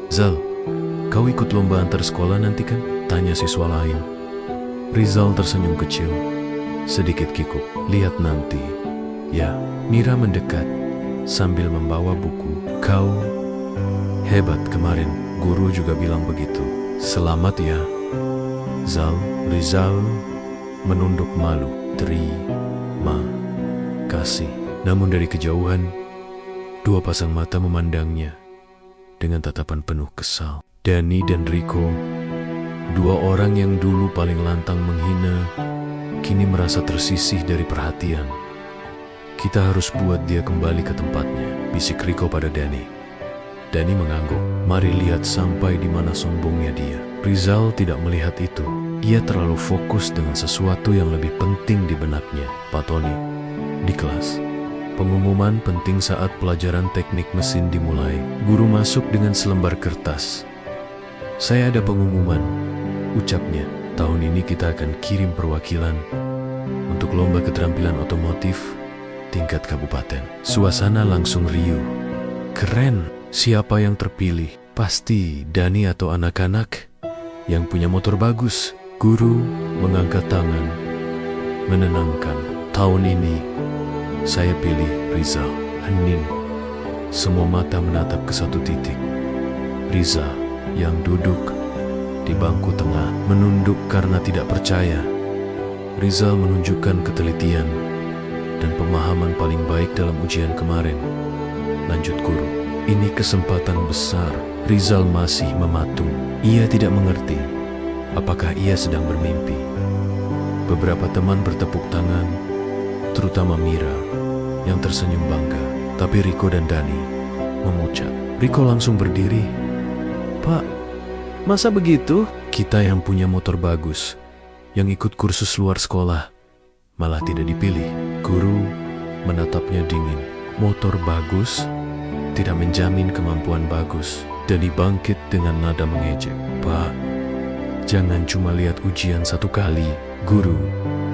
"Zal, kau ikut lomba antar sekolah nanti kan?" tanya siswa lain. Rizal tersenyum kecil, sedikit kikuk. "Lihat nanti." "Ya." Mira mendekat sambil membawa buku. "Kau hebat kemarin, guru juga bilang begitu." "Selamat ya, Zal." Rizal menunduk malu. "Terima kasih." Namun dari kejauhan, dua pasang mata memandangnya dengan tatapan penuh kesal. Dani dan Rico, dua orang yang dulu paling lantang menghina, kini merasa tersisih dari perhatian. "Kita harus buat dia kembali ke tempatnya," bisik Rico pada Dani. Dani mengangguk. "Mari lihat sampai di mana sombongnya dia." Rizal tidak melihat itu. Ia terlalu fokus dengan sesuatu yang lebih penting di benaknya. Pak Tony di kelas. Pengumuman penting saat pelajaran teknik mesin dimulai. Guru masuk dengan selembar kertas. "Saya ada pengumuman," ucapnya. "Tahun ini kita akan kirim perwakilan untuk lomba keterampilan otomotif tingkat kabupaten." Suasana langsung riuh. Keren, siapa yang terpilih? Pasti Dani atau anak-anak yang punya motor bagus. Guru mengangkat tangan, menenangkan. "Tahun ini saya pilih Rizal." Hening. Semua mata menatap ke satu titik. Rizal yang duduk di bangku tengah menunduk karena tidak percaya. Rizal menunjukkan ketelitian dan pemahaman paling baik dalam ujian kemarin. Lanjut guru, "Ini kesempatan besar." Rizal masih mematung. Ia tidak mengerti apakah ia sedang bermimpi. Beberapa teman bertepuk tangan, terutama Mira yang tersenyum bangga. Tapi Riko dan Dani memucat. Riko langsung berdiri. "Pak, masa begitu? Kita yang punya motor bagus, yang ikut kursus luar sekolah, malah tidak dipilih." Guru menatapnya dingin. "Motor bagus tidak menjamin kemampuan bagus." Dani bangkit dengan nada mengejek. "Pak, jangan cuma lihat ujian satu kali." Guru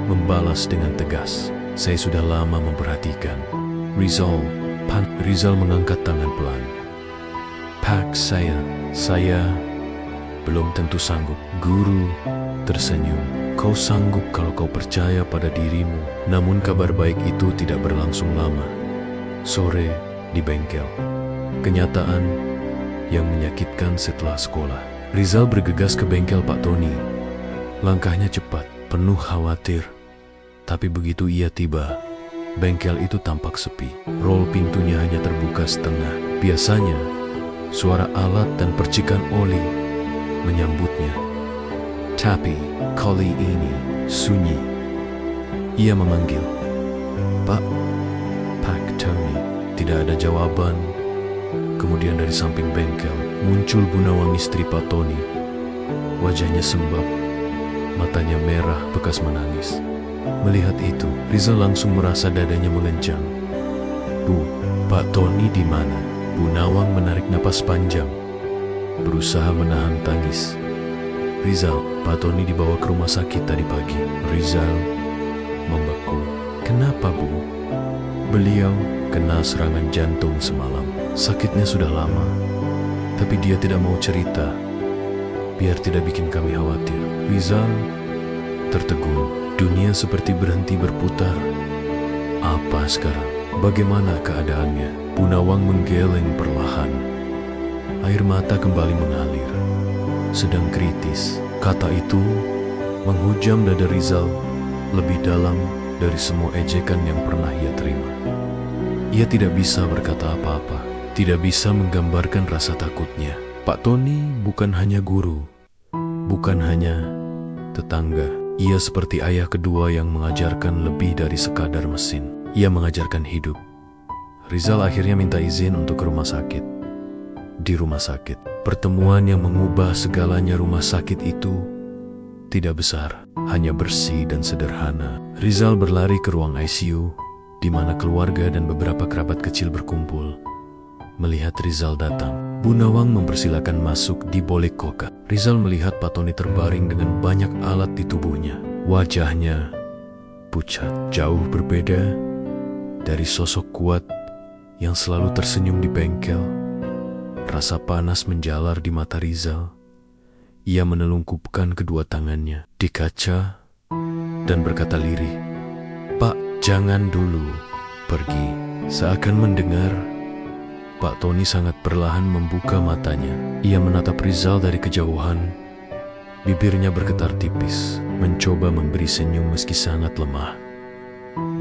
membalas dengan tegas. "Saya sudah lama memperhatikan." Rizal mengangkat tangan pelan. "Pak, saya belum tentu sanggup." Guru tersenyum. "Kau sanggup kalau kau percaya pada dirimu." Namun kabar baik itu tidak berlangsung lama. Sore di bengkel. Kenyataan yang menyakitkan setelah sekolah. Rizal bergegas ke bengkel Pak Tony. Langkahnya cepat, penuh khawatir. Tapi begitu ia tiba, bengkel itu tampak sepi. Rol pintunya hanya terbuka setengah. Biasanya, suara alat dan percikan oli menyambutnya. Tapi kali ini sunyi. Ia memanggil, "Pak Tony." Tidak ada jawaban. Kemudian dari samping bengkel muncul Bu Nawang, istri Pak Tony. Wajahnya sembab, matanya merah bekas menangis. Melihat itu, Rizal langsung merasa dadanya mengencang. "Bu, Pak Tony di mana?" Bu Nawang menarik napas panjang, berusaha menahan tangis. "Rizal, Pak Tony dibawa ke rumah sakit tadi pagi." Rizal membeku. "Kenapa, Bu?" "Beliau kena serangan jantung semalam. Sakitnya sudah lama, tapi dia tidak mau cerita, biar tidak bikin kami khawatir." Rizal tertegun. Dunia seperti berhenti berputar. Apa sekarang? Bagaimana keadaannya? Bu Nawang menggeleng perlahan. Air mata kembali mengalir. "Sedang kritis." Kata itu menghujam dada Rizal lebih dalam dari semua ejekan yang pernah ia terima. Ia tidak bisa berkata apa-apa. Tidak bisa menggambarkan rasa takutnya. Pak Tony bukan hanya guru, bukan hanya tetangga. Ia seperti ayah kedua yang mengajarkan lebih dari sekadar mesin. Ia mengajarkan hidup. Rizal akhirnya minta izin untuk ke rumah sakit. Di rumah sakit, pertemuan yang mengubah segalanya. Rumah sakit itu tidak besar, hanya bersih dan sederhana. Rizal berlari ke ruang ICU, di mana keluarga dan beberapa kerabat kecil berkumpul. Melihat Rizal datang, Bu Nawang mempersilakan masuk di Bolek Koka. Rizal melihat Pak Tony terbaring dengan banyak alat di tubuhnya. Wajahnya pucat, jauh berbeda dari sosok kuat yang selalu tersenyum di bengkel. Rasa panas menjalar di mata Rizal. Ia menelungkupkan kedua tangannya di kaca dan berkata lirih, "Pak, jangan dulu pergi." Seakan mendengar, Pak Tony sangat perlahan membuka matanya. Ia menatap Rizal dari kejauhan. Bibirnya bergetar tipis, mencoba memberi senyum meski sangat lemah.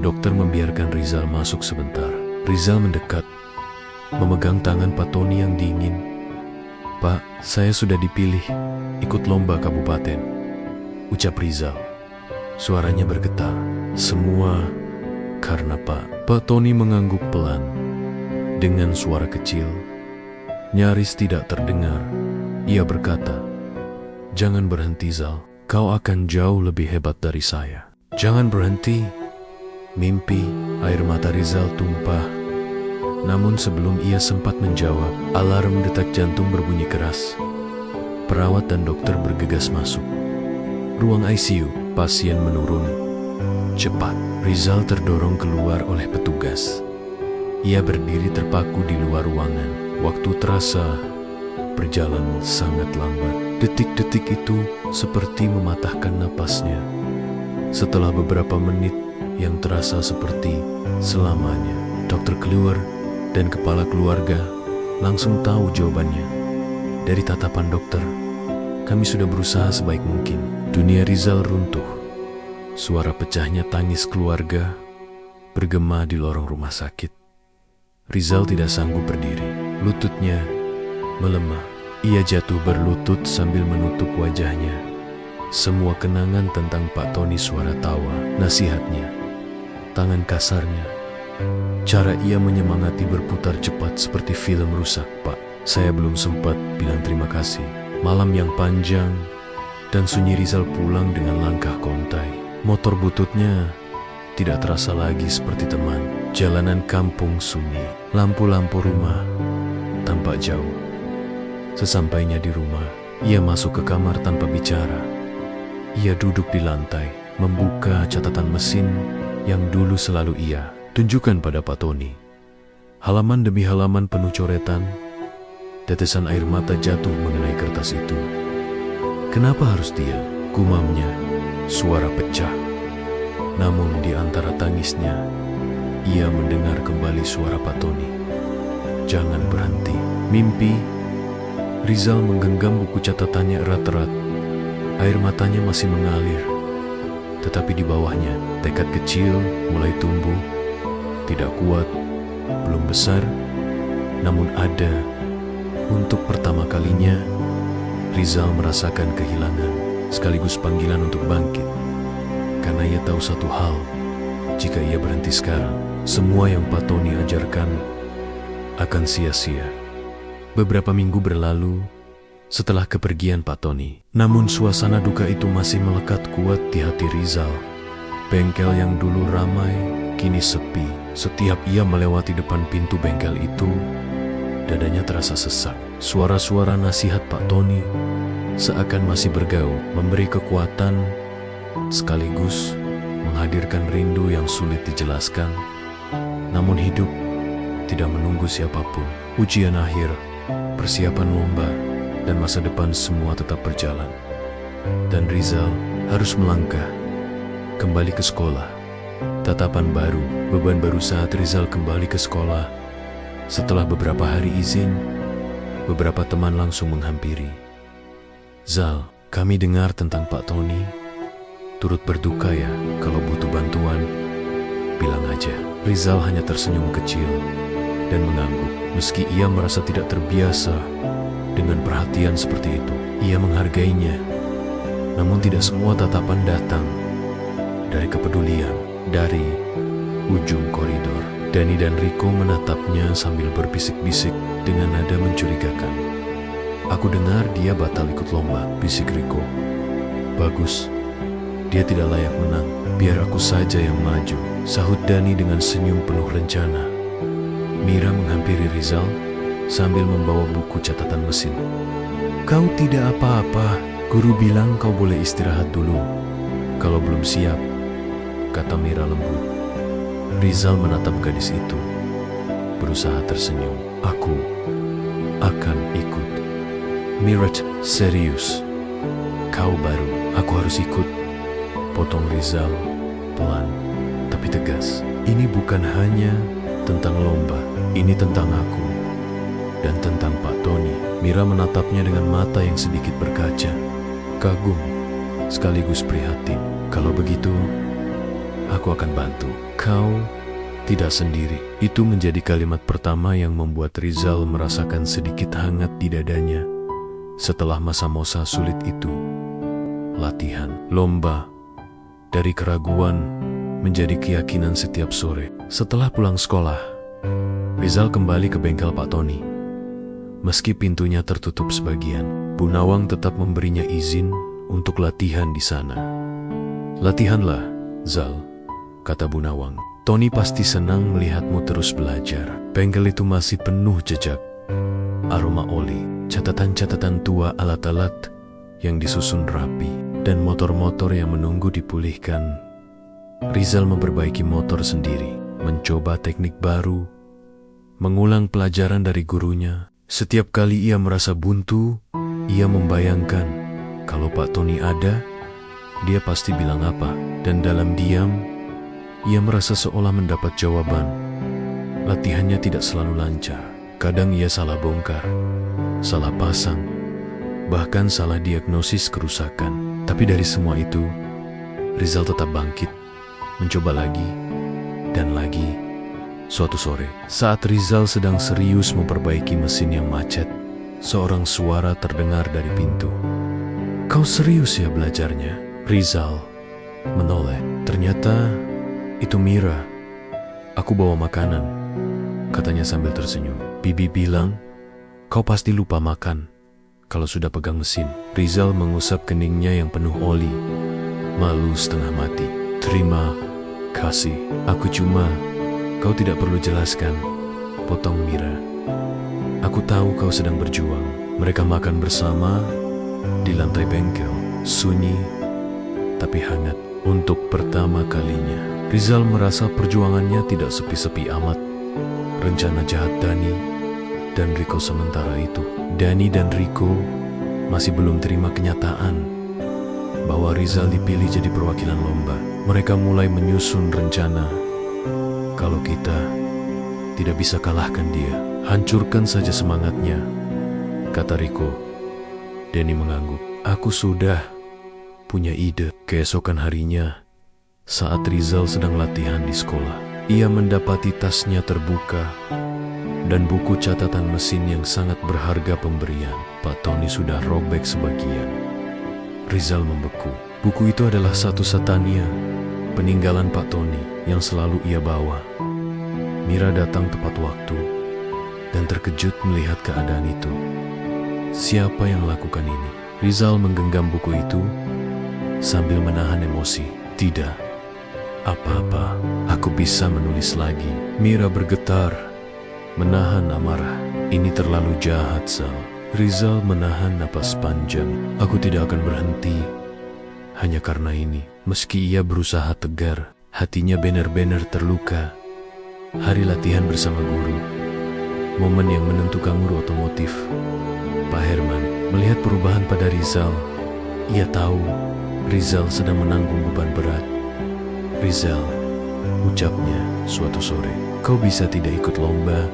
Dokter membiarkan Rizal masuk sebentar. Rizal mendekat, memegang tangan Pak Tony yang dingin. "Pak, saya sudah dipilih ikut lomba kabupaten," ucap Rizal. Suaranya bergetar. "Semua karena Pak." Pak Tony mengangguk pelan. Dengan suara kecil, nyaris tidak terdengar, ia berkata, "Jangan berhenti, Zal. Kau akan jauh lebih hebat dari saya." "Jangan berhenti." Mimpi, air mata Rizal tumpah. Namun sebelum ia sempat menjawab, alarm detak jantung berbunyi keras. Perawat dan dokter bergegas masuk. Ruang ICU, pasien menurun. Cepat, Rizal terdorong keluar oleh petugas. Ia berdiri terpaku di luar ruangan. Waktu terasa berjalan sangat lambat. Detik-detik itu seperti mematahkan napasnya. Setelah beberapa menit yang terasa seperti selamanya, dokter keluar dan kepala keluarga langsung tahu jawabannya. Dari tatapan dokter, kami sudah berusaha sebaik mungkin. Dunia Rizal runtuh. Suara pecahnya tangis keluarga bergema di lorong rumah sakit. Rizal tidak sanggup berdiri. Lututnya melemah. Ia jatuh berlutut sambil menutup wajahnya. Semua kenangan tentang Pak Tony, suara tawa, nasihatnya, tangan kasarnya, cara ia menyemangati berputar cepat seperti film rusak. Pak, saya belum sempat bilang terima kasih. Malam yang panjang dan sunyi. Rizal pulang dengan langkah kontai. Motor bututnya tidak terasa lagi seperti teman. Jalanan kampung sunyi. Lampu-lampu rumah tampak jauh. Sesampainya di rumah, ia masuk ke kamar tanpa bicara. Ia duduk di lantai, membuka catatan mesin yang dulu selalu ia tunjukkan pada Pak Tony. Halaman demi halaman penuh coretan. Tetesan air mata jatuh mengenai kertas itu. Kenapa harus dia? Gumamnya. Suara pecah. Namun di antara tangisnya, ia mendengar kembali suara Pak Tony. Jangan berhenti. Mimpi. Rizal menggenggam buku catatannya erat-erat. Air matanya masih mengalir. Tetapi di bawahnya, tekad kecil mulai tumbuh. Tidak kuat, belum besar, namun ada. Untuk pertama kalinya, Rizal merasakan kehilangan, sekaligus panggilan untuk bangkit. Karena ia tahu satu hal, jika ia berhenti sekarang, semua yang Pak Tony ajarkan akan sia-sia. Beberapa minggu berlalu setelah kepergian Pak Tony. Namun suasana duka itu masih melekat kuat di hati Rizal. Bengkel yang dulu ramai, kini sepi. Setiap ia melewati depan pintu bengkel itu, dadanya terasa sesak. Suara-suara nasihat Pak Tony seakan masih bergaung, memberi kekuatan sekaligus menghadirkan rindu yang sulit dijelaskan. Namun hidup tidak menunggu siapapun. Ujian akhir, persiapan lomba, dan masa depan semua tetap berjalan. Dan Rizal harus melangkah kembali ke sekolah. Tatapan baru, beban baru saat Rizal kembali ke sekolah. Setelah beberapa hari izin, beberapa teman langsung menghampiri. Zal, kami dengar tentang Pak Tony. Turut berduka ya, kalau butuh bantuan, bilang aja. Rizal hanya tersenyum kecil dan mengangguk. Meski ia merasa tidak terbiasa dengan perhatian seperti itu, ia menghargainya. Namun tidak semua tatapan datang dari kepedulian. Dari ujung koridor, Dani dan Riko menatapnya sambil berbisik-bisik dengan nada mencurigakan. Aku dengar dia batal ikut lomba, bisik Riko. Bagus, dia tidak layak menang. Biar aku saja yang maju, sahut Dani dengan senyum penuh rencana. Mira menghampiri Rizal sambil membawa buku catatan mesin. Kau tidak apa-apa, guru bilang kau boleh istirahat dulu. Kalau belum siap, kata Mira lembut. Rizal menatap gadis itu, berusaha tersenyum. Aku akan ikut. Mira serius. Kau baru, aku harus ikut. Potong Rizal pelan tapi tegas. Ini bukan hanya tentang lomba, ini tentang aku dan tentang Pak Tony. Mira menatapnya dengan mata yang sedikit berkaca, kagum sekaligus prihatin. Kalau begitu, aku akan bantu. Kau tidak sendiri. Itu menjadi kalimat pertama yang membuat Rizal merasakan sedikit hangat di dadanya setelah masa-masa sulit itu. Latihan, lomba, dari keraguan menjadi keyakinan setiap sore. Setelah pulang sekolah, Rizal kembali ke bengkel Pak Tony. Meski pintunya tertutup sebagian, Bu Nawang tetap memberinya izin untuk latihan di sana. Latihanlah, Zal. kata Bu Nawang. Tony pasti senang melihatmu terus belajar. Bengkel itu masih penuh jejak, aroma oli, catatan-catatan tua alat-alat yang disusun rapi, dan motor-motor yang menunggu dipulihkan. Rizal memperbaiki motor sendiri, mencoba teknik baru, mengulang pelajaran dari gurunya. Setiap kali ia merasa buntu, ia membayangkan kalau Pak Tony ada, dia pasti bilang apa. Dan dalam diam, ia merasa seolah mendapat jawaban. Latihannya tidak selalu lancar. Kadang ia salah bongkar, salah pasang, bahkan salah diagnosis kerusakan. Tapi dari semua itu, Rizal tetap bangkit, mencoba lagi dan lagi. Suatu sore, saat Rizal sedang serius memperbaiki mesin yang macet, seorang suara terdengar dari pintu. "Kau serius ya belajarnya?" Rizal menoleh. Ternyata itu Mira. "Aku bawa makanan," katanya sambil tersenyum. "Bibi bilang, kau pasti lupa makan kalau sudah pegang mesin." Rizal mengusap keningnya yang penuh oli, malu setengah mati. "Terima kasih, kau tidak perlu jelaskan," potong Mira. "Aku tahu kau sedang berjuang." Mereka makan bersama di lantai bengkel, sunyi tapi hangat. Untuk pertama kalinya, Rizal merasa perjuangannya tidak sepi-sepi amat. Rencana jahat Dani dan Riko sementara itu. Dani dan Riko masih belum terima kenyataan bahwa Rizal dipilih jadi perwakilan lomba. Mereka mulai menyusun rencana. Kalau kita tidak bisa kalahkan dia, hancurkan saja semangatnya, kata Riko. Dani mengangguk. "Aku sudah punya ide." Keesokan harinya, saat Rizal sedang latihan di sekolah, ia mendapati tasnya terbuka dan buku catatan mesin yang sangat berharga pemberian Pak Tony sudah robek sebagian. Rizal membeku. Buku itu adalah satu Satania, peninggalan Pak Tony yang selalu ia bawa. Mira datang tepat waktu dan terkejut melihat keadaan itu. Siapa yang lakukan ini? Rizal menggenggam buku itu sambil menahan emosi. "Tidak apa-apa, aku bisa menulis lagi." Mira bergetar, menahan amarah. "Ini terlalu jahat, Sal." Rizal menahan napas panjang. "Aku tidak akan berhenti hanya karena ini." Meski ia berusaha tegar, hatinya benar-benar terluka. Hari latihan bersama guru, momen yang menentukan guru otomotif, Pak Herman, melihat perubahan pada Rizal. Ia tahu Rizal sedang menanggung beban berat. "Rizal," ucapnya suatu sore, "kau bisa tidak ikut lomba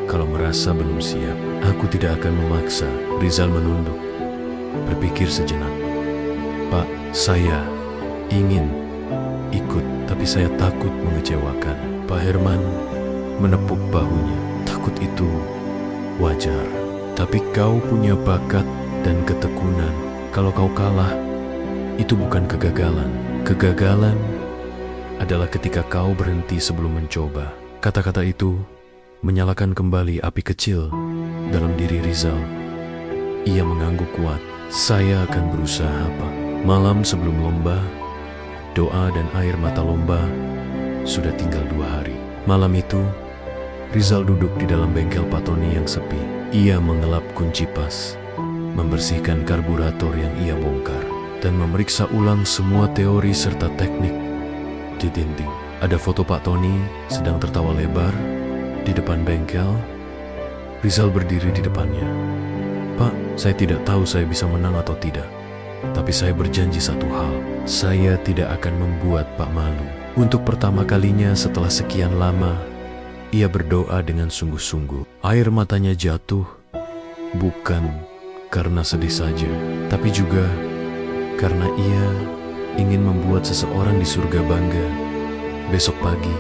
kalau merasa belum siap." "Aku tidak akan memaksa." Rizal menunduk, berpikir sejenak. "Pak, saya ingin ikut, tapi saya takut mengecewakan." Pak Herman menepuk bahunya. "Takut itu wajar, tapi kau punya bakat dan ketekunan. Kalau kau kalah, itu bukan kegagalan. Kegagalan adalah ketika kau berhenti sebelum mencoba." Kata-kata itu menyalakan kembali api kecil dalam diri Rizal. Ia mengangguk kuat. "Saya akan berusaha, Pak." Malam sebelum lomba, doa dan air mata lomba sudah tinggal 2 hari. Malam itu, Rizal duduk di dalam bengkel Pak Tony yang sepi. Ia mengelap kunci pas, membersihkan karburator yang ia bongkar, dan memeriksa ulang semua teori serta teknik. Di dinding ada foto Pak Tony sedang tertawa lebar di depan bengkel. Rizal berdiri di depannya. "Pak, saya tidak tahu saya bisa menang atau tidak. Tapi saya berjanji satu hal, saya tidak akan membuat Pak malu." Untuk pertama kalinya setelah sekian lama, ia berdoa dengan sungguh-sungguh. Air matanya jatuh, bukan karena sedih saja, tapi juga karena ia ingin membuat seseorang di surga bangga. Besok pagi,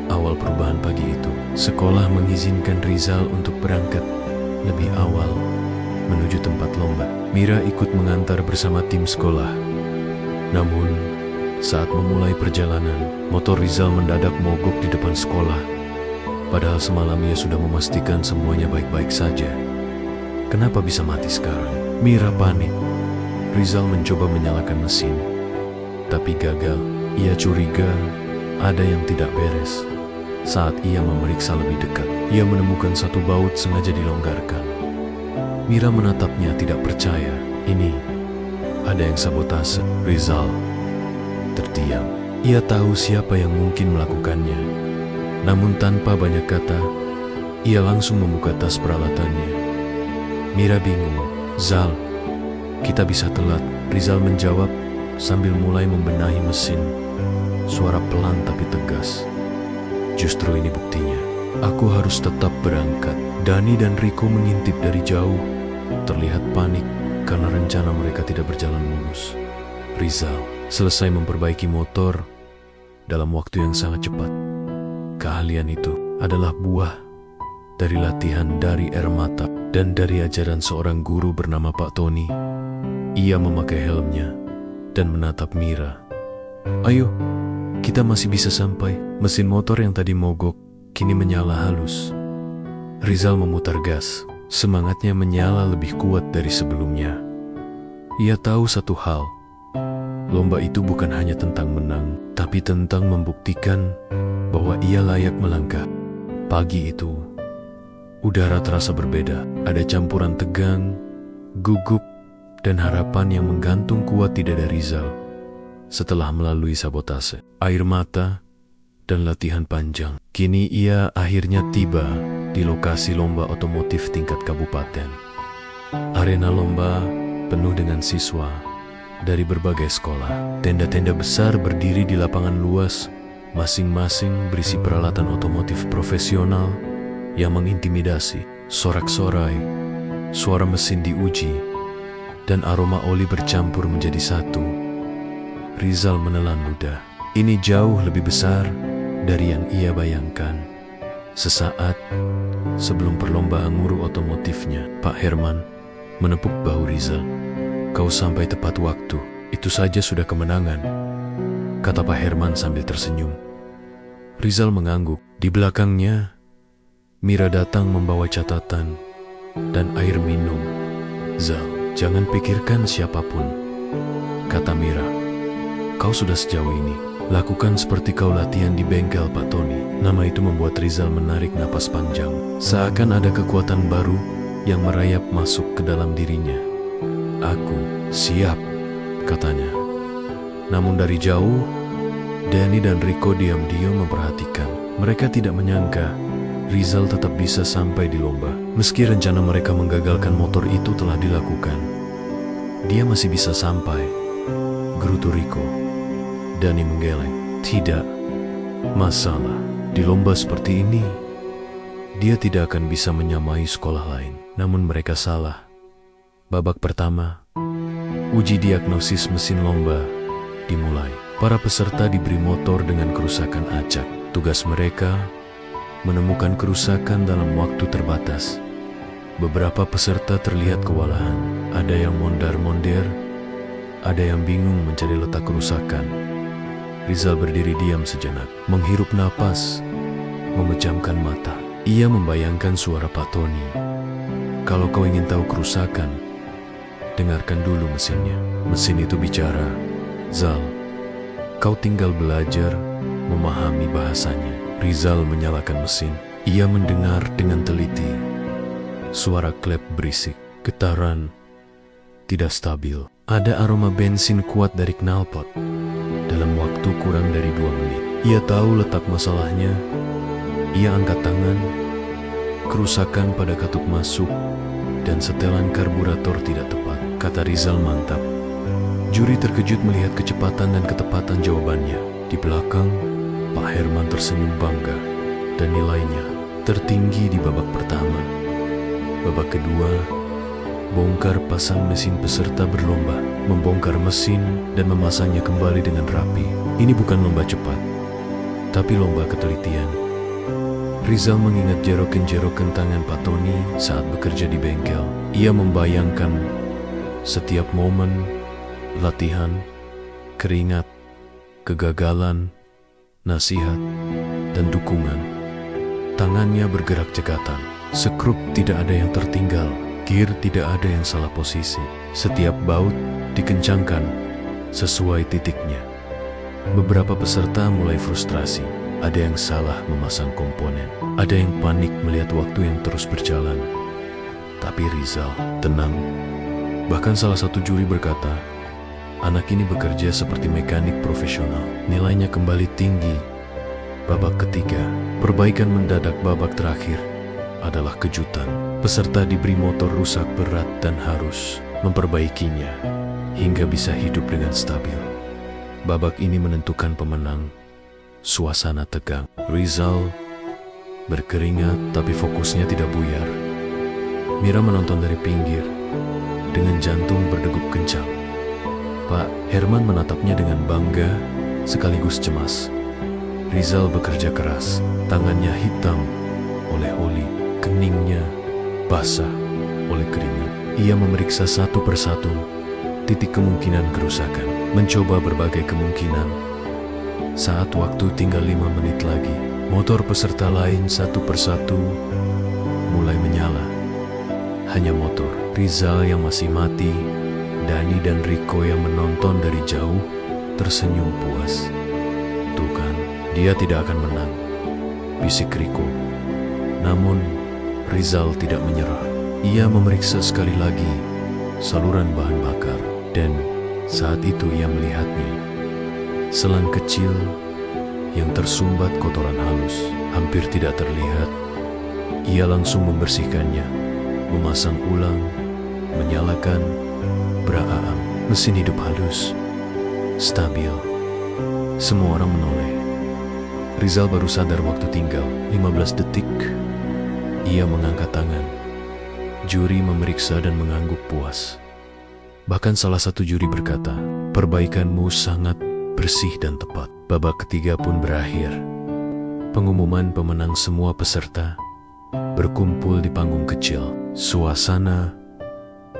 awal perubahan pagi itu, sekolah mengizinkan Rizal untuk berangkat lebih awal menuju tempat lomba. Mira ikut mengantar bersama tim sekolah. Namun, saat memulai perjalanan, motor Rizal mendadak mogok di depan sekolah. Padahal semalam ia sudah memastikan semuanya baik-baik saja. Kenapa bisa mati sekarang? Mira panik. Rizal mencoba menyalakan mesin, tapi gagal. Ia curiga ada yang tidak beres. Saat ia memeriksa lebih dekat, ia menemukan satu baut sengaja dilonggarkan. Mira menatapnya tidak percaya. Ini ada yang sabotase. Rizal terdiam. Ia tahu siapa yang mungkin melakukannya. Namun tanpa banyak kata, ia langsung membuka tas peralatannya. Mira bingung. "Zal, kita bisa telat," Rizal menjawab sambil mulai membenahi mesin. Suara pelan tapi tegas. "Justru ini buktinya. Aku harus tetap berangkat." Dani dan Riko mengintip dari jauh, terlihat panik karena rencana mereka tidak berjalan mulus. Rizal selesai memperbaiki motor dalam waktu yang sangat cepat. Keahlian itu adalah buah dari latihan dari air mata dan dari ajaran seorang guru bernama Pak Tony. Ia memakai helmnya dan menatap Mira. "Ayo, kita masih bisa sampai." Mesin motor yang tadi mogok kini menyala halus. Rizal memutar gas. Semangatnya menyala lebih kuat dari sebelumnya. Ia tahu satu hal. Lomba itu bukan hanya tentang menang, tapi tentang membuktikan bahwa ia layak melangkah. Pagi itu, udara terasa berbeda. Ada campuran tegang, gugup, dan harapan yang menggantung kuat di dada Rizal. Setelah melalui sabotase, air mata, dan latihan panjang, kini ia akhirnya tiba di lokasi lomba otomotif tingkat kabupaten. Arena lomba penuh dengan siswa dari berbagai sekolah. Tenda-tenda besar berdiri di lapangan luas, masing-masing berisi peralatan otomotif profesional yang mengintimidasi. Sorak-sorai, suara mesin diuji, dan aroma oli bercampur menjadi satu. Rizal menelan ludah. Ini jauh lebih besar dari yang ia bayangkan. Sesaat sebelum perlombaan guru otomotifnya, Pak Herman menepuk bahu Rizal. "Kau sampai tepat waktu. Itu saja sudah kemenangan," kata Pak Herman sambil tersenyum. Rizal mengangguk. Di belakangnya, Mira datang membawa catatan dan air minum. "Zal, jangan pikirkan siapapun," kata Mira. "Kau sudah sejauh ini. Lakukan seperti kau latihan di bengkel Pak Tony." Nama itu membuat Rizal menarik napas panjang. Seakan ada kekuatan baru yang merayap masuk ke dalam dirinya. "Aku siap," katanya. Namun dari jauh, Dani dan Riko diam-diam memperhatikan. Mereka tidak menyangka Rizal tetap bisa sampai di lomba. Meski rencana mereka menggagalkan motor itu telah dilakukan, dia masih bisa sampai, gerutu Riko. Dani menggeleng. "Tidak masalah. Di lomba seperti ini, dia tidak akan bisa menyamai sekolah lain." Namun mereka salah. Babak pertama, uji diagnosis mesin lomba dimulai. Para peserta diberi motor dengan kerusakan acak. Tugas mereka menemukan kerusakan dalam waktu terbatas. Beberapa peserta terlihat kewalahan. Ada yang mondar-mondir, ada yang bingung mencari letak kerusakan. Rizal berdiri diam sejenak, menghirup napas, memejamkan mata. Ia membayangkan suara Pak Tony. "Kalau kau ingin tahu kerusakan, dengarkan dulu mesinnya." Mesin itu bicara. "Zal, kau tinggal belajar memahami bahasanya." Rizal menyalakan mesin. Ia mendengar dengan teliti. Suara klep berisik, getaran tidak stabil. Ada aroma bensin kuat dari knalpot. Dalam waktu kurang dari 2 menit, ia tahu letak masalahnya. Ia angkat tangan. Kerusakan pada katup masuk dan setelan karburator tidak tepat, kata Rizal mantap. Juri terkejut melihat kecepatan dan ketepatan jawabannya. Di belakang, Pak Herman tersenyum bangga, dan nilainya tertinggi di babak pertama. Babak kedua, bongkar pasang mesin peserta berlomba, membongkar mesin dan memasangnya kembali dengan rapi. Ini bukan lomba cepat, tapi lomba ketelitian. Rizal mengingat jerokan-jerokan tangan Pak Tony saat bekerja di bengkel. Ia membayangkan setiap momen, latihan, keringat, kegagalan, nasihat, dan dukungan. Tangannya bergerak cekatan. Skrup tidak ada yang tertinggal. Gear tidak ada yang salah posisi. Setiap baut dikencangkan sesuai titiknya. Beberapa peserta mulai frustrasi. Ada yang salah memasang komponen. Ada yang panik melihat waktu yang terus berjalan. Tapi Rizal tenang. Bahkan salah satu juri berkata, anak ini bekerja seperti mekanik profesional. Nilainya kembali tinggi. Babak ketiga, perbaikan mendadak babak terakhir adalah kejutan. Peserta diberi motor rusak berat dan harus memperbaikinya hingga bisa hidup dengan stabil. Babak ini menentukan pemenang. Suasana tegang. Rizal berkeringat tapi fokusnya tidak buyar. Mira menonton dari pinggir dengan jantung berdegup kencang. Pak Herman menatapnya dengan bangga sekaligus cemas. Rizal bekerja keras, tangannya hitam oleh oli, keningnya basah oleh keringat. Ia memeriksa satu persatu titik kemungkinan kerusakan, mencoba berbagai kemungkinan. Saat waktu tinggal 5 menit lagi, motor peserta lain satu persatu mulai menyala. Hanya motor Rizal yang masih mati. Dani dan Riko yang menonton dari jauh tersenyum puas. Tuh kan, dia tidak akan menang, bisik Riko. Namun Rizal tidak menyerah. Ia memeriksa sekali lagi saluran bahan bakar, dan saat itu ia melihatnya. Selang kecil yang tersumbat kotoran halus, hampir tidak terlihat. Ia langsung membersihkannya, memasang ulang, menyalakan, beraam. Mesin hidup halus, stabil. Semua orang menoleh. Rizal baru sadar waktu tinggal 15 detik. Ia mengangkat tangan. Juri memeriksa dan mengangguk puas. Bahkan salah satu juri berkata, perbaikanmu sangat bersih dan tepat. Babak ketiga pun berakhir. Pengumuman pemenang semua peserta berkumpul di panggung kecil. Suasana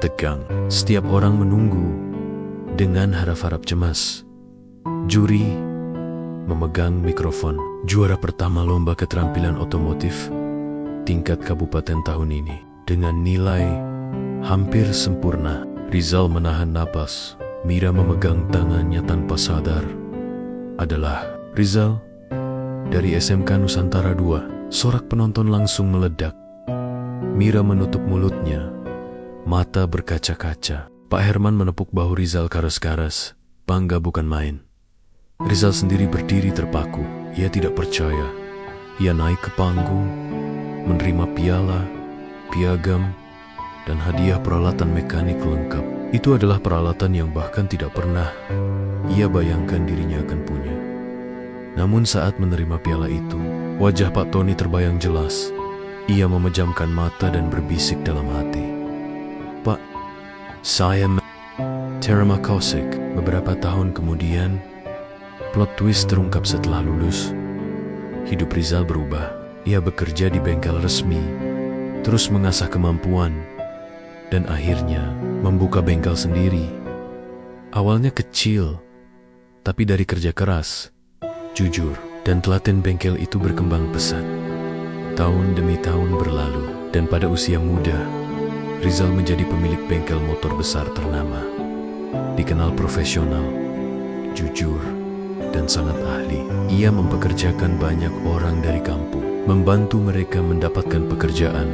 tegang. Setiap orang menunggu dengan harap-harap cemas. Juri memegang mikrofon. Juara pertama lomba keterampilan otomotif tingkat kabupaten tahun ini dengan nilai hampir sempurna. Rizal menahan napas. Mira memegang tangannya tanpa sadar. Adalah Rizal dari SMK Nusantara 2. Sorak penonton langsung meledak. Mira menutup mulutnya. Mata berkaca-kaca. Pak Herman menepuk bahu Rizal karas-karas. Bangga bukan main. Rizal sendiri berdiri terpaku. Ia tidak percaya. Ia naik ke panggung, menerima piala, piagam, dan hadiah peralatan mekanik lengkap. Itu adalah peralatan yang bahkan tidak pernah ia bayangkan dirinya akan punya. Namun saat menerima piala itu, wajah Pak Tony terbayang jelas. Ia memejamkan mata dan berbisik dalam hati. Pak, saya terima kasih. Beberapa tahun kemudian, plot twist terungkap setelah lulus. Hidup Rizal berubah. Ia bekerja di bengkel resmi, terus mengasah kemampuan, dan akhirnya membuka bengkel sendiri. Awalnya kecil, tapi dari kerja keras, jujur, dan telaten bengkel itu berkembang pesat. Tahun demi tahun berlalu, dan pada usia muda, Rizal menjadi pemilik bengkel motor besar ternama. Dikenal profesional, jujur, dan sangat ahli. Ia mempekerjakan banyak orang dari kampung, membantu mereka mendapatkan pekerjaan.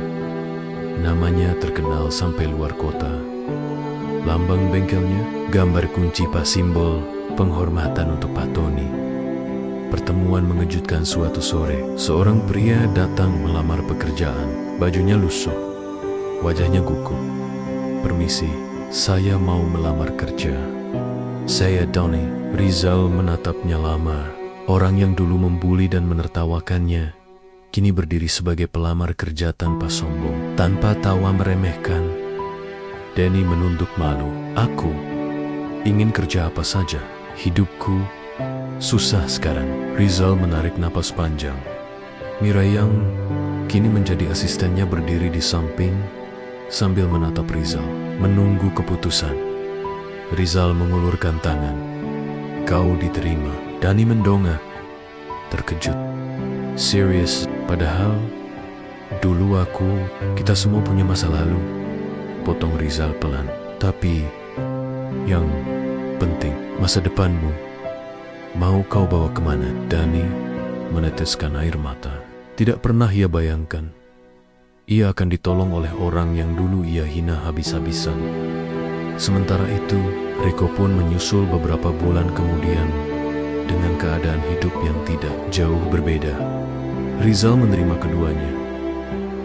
Namanya terkenal sampai luar kota. Lambang bengkelnya, gambar kunci pas, simbol penghormatan untuk Pak Tony. Pertemuan mengejutkan suatu sore. Seorang pria datang melamar pekerjaan. Bajunya lusuh, wajahnya gugup. Permisi, saya mau melamar kerja. Saya Tony. Rizal menatapnya lama. Orang yang dulu membuli dan menertawakannya kini berdiri sebagai pelamar kerja tanpa sombong, tanpa tawa meremehkan. Danny menunduk malu. Aku ingin kerja apa saja. Hidupku susah sekarang. Rizal menarik napas panjang. Mira yang kini menjadi asistennya berdiri di samping sambil menatap Rizal, menunggu keputusan. Rizal mengulurkan tangan. Kau diterima. Danny mendongak, terkejut. Serius, padahal dulu kita semua punya masa lalu. Potong Rizal pelan. Tapi yang penting, masa depanmu Mau kau bawa kemana? Dani meneteskan air mata. Tidak pernah ia bayangkan ia akan ditolong oleh orang yang dulu ia hina habis-habisan. Sementara itu, Riko pun menyusul beberapa bulan kemudian dengan keadaan hidup yang tidak jauh berbeda. Rizal menerima keduanya,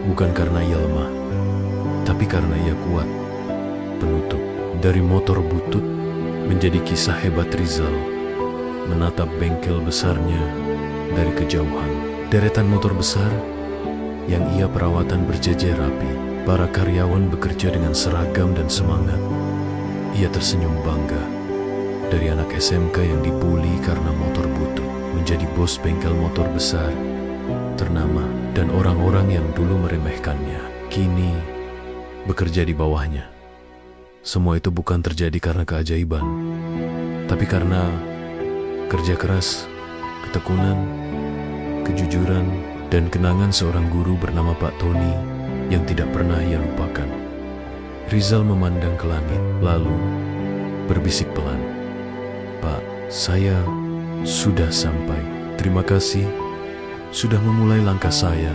bukan karena ia lemah, tapi karena ia kuat. Penutup. Dari motor butut menjadi kisah hebat Rizal menatap bengkel besarnya dari kejauhan. Deretan motor besar yang ia perawatan berjejer rapi. Para karyawan bekerja dengan seragam dan semangat. Ia tersenyum bangga. Dari anak SMK yang dibully karena motor butut menjadi bos bengkel motor besar ternama, dan orang-orang yang dulu meremehkannya kini bekerja di bawahnya. Semua itu bukan terjadi karena keajaiban, tapi karena kerja keras, ketekunan, kejujuran, dan kenangan seorang guru bernama Pak Tony yang tidak pernah ia lupakan. Rizal memandang ke langit, lalu berbisik pelan, "Pak, saya sudah sampai. Terima kasih sudah memulai langkah saya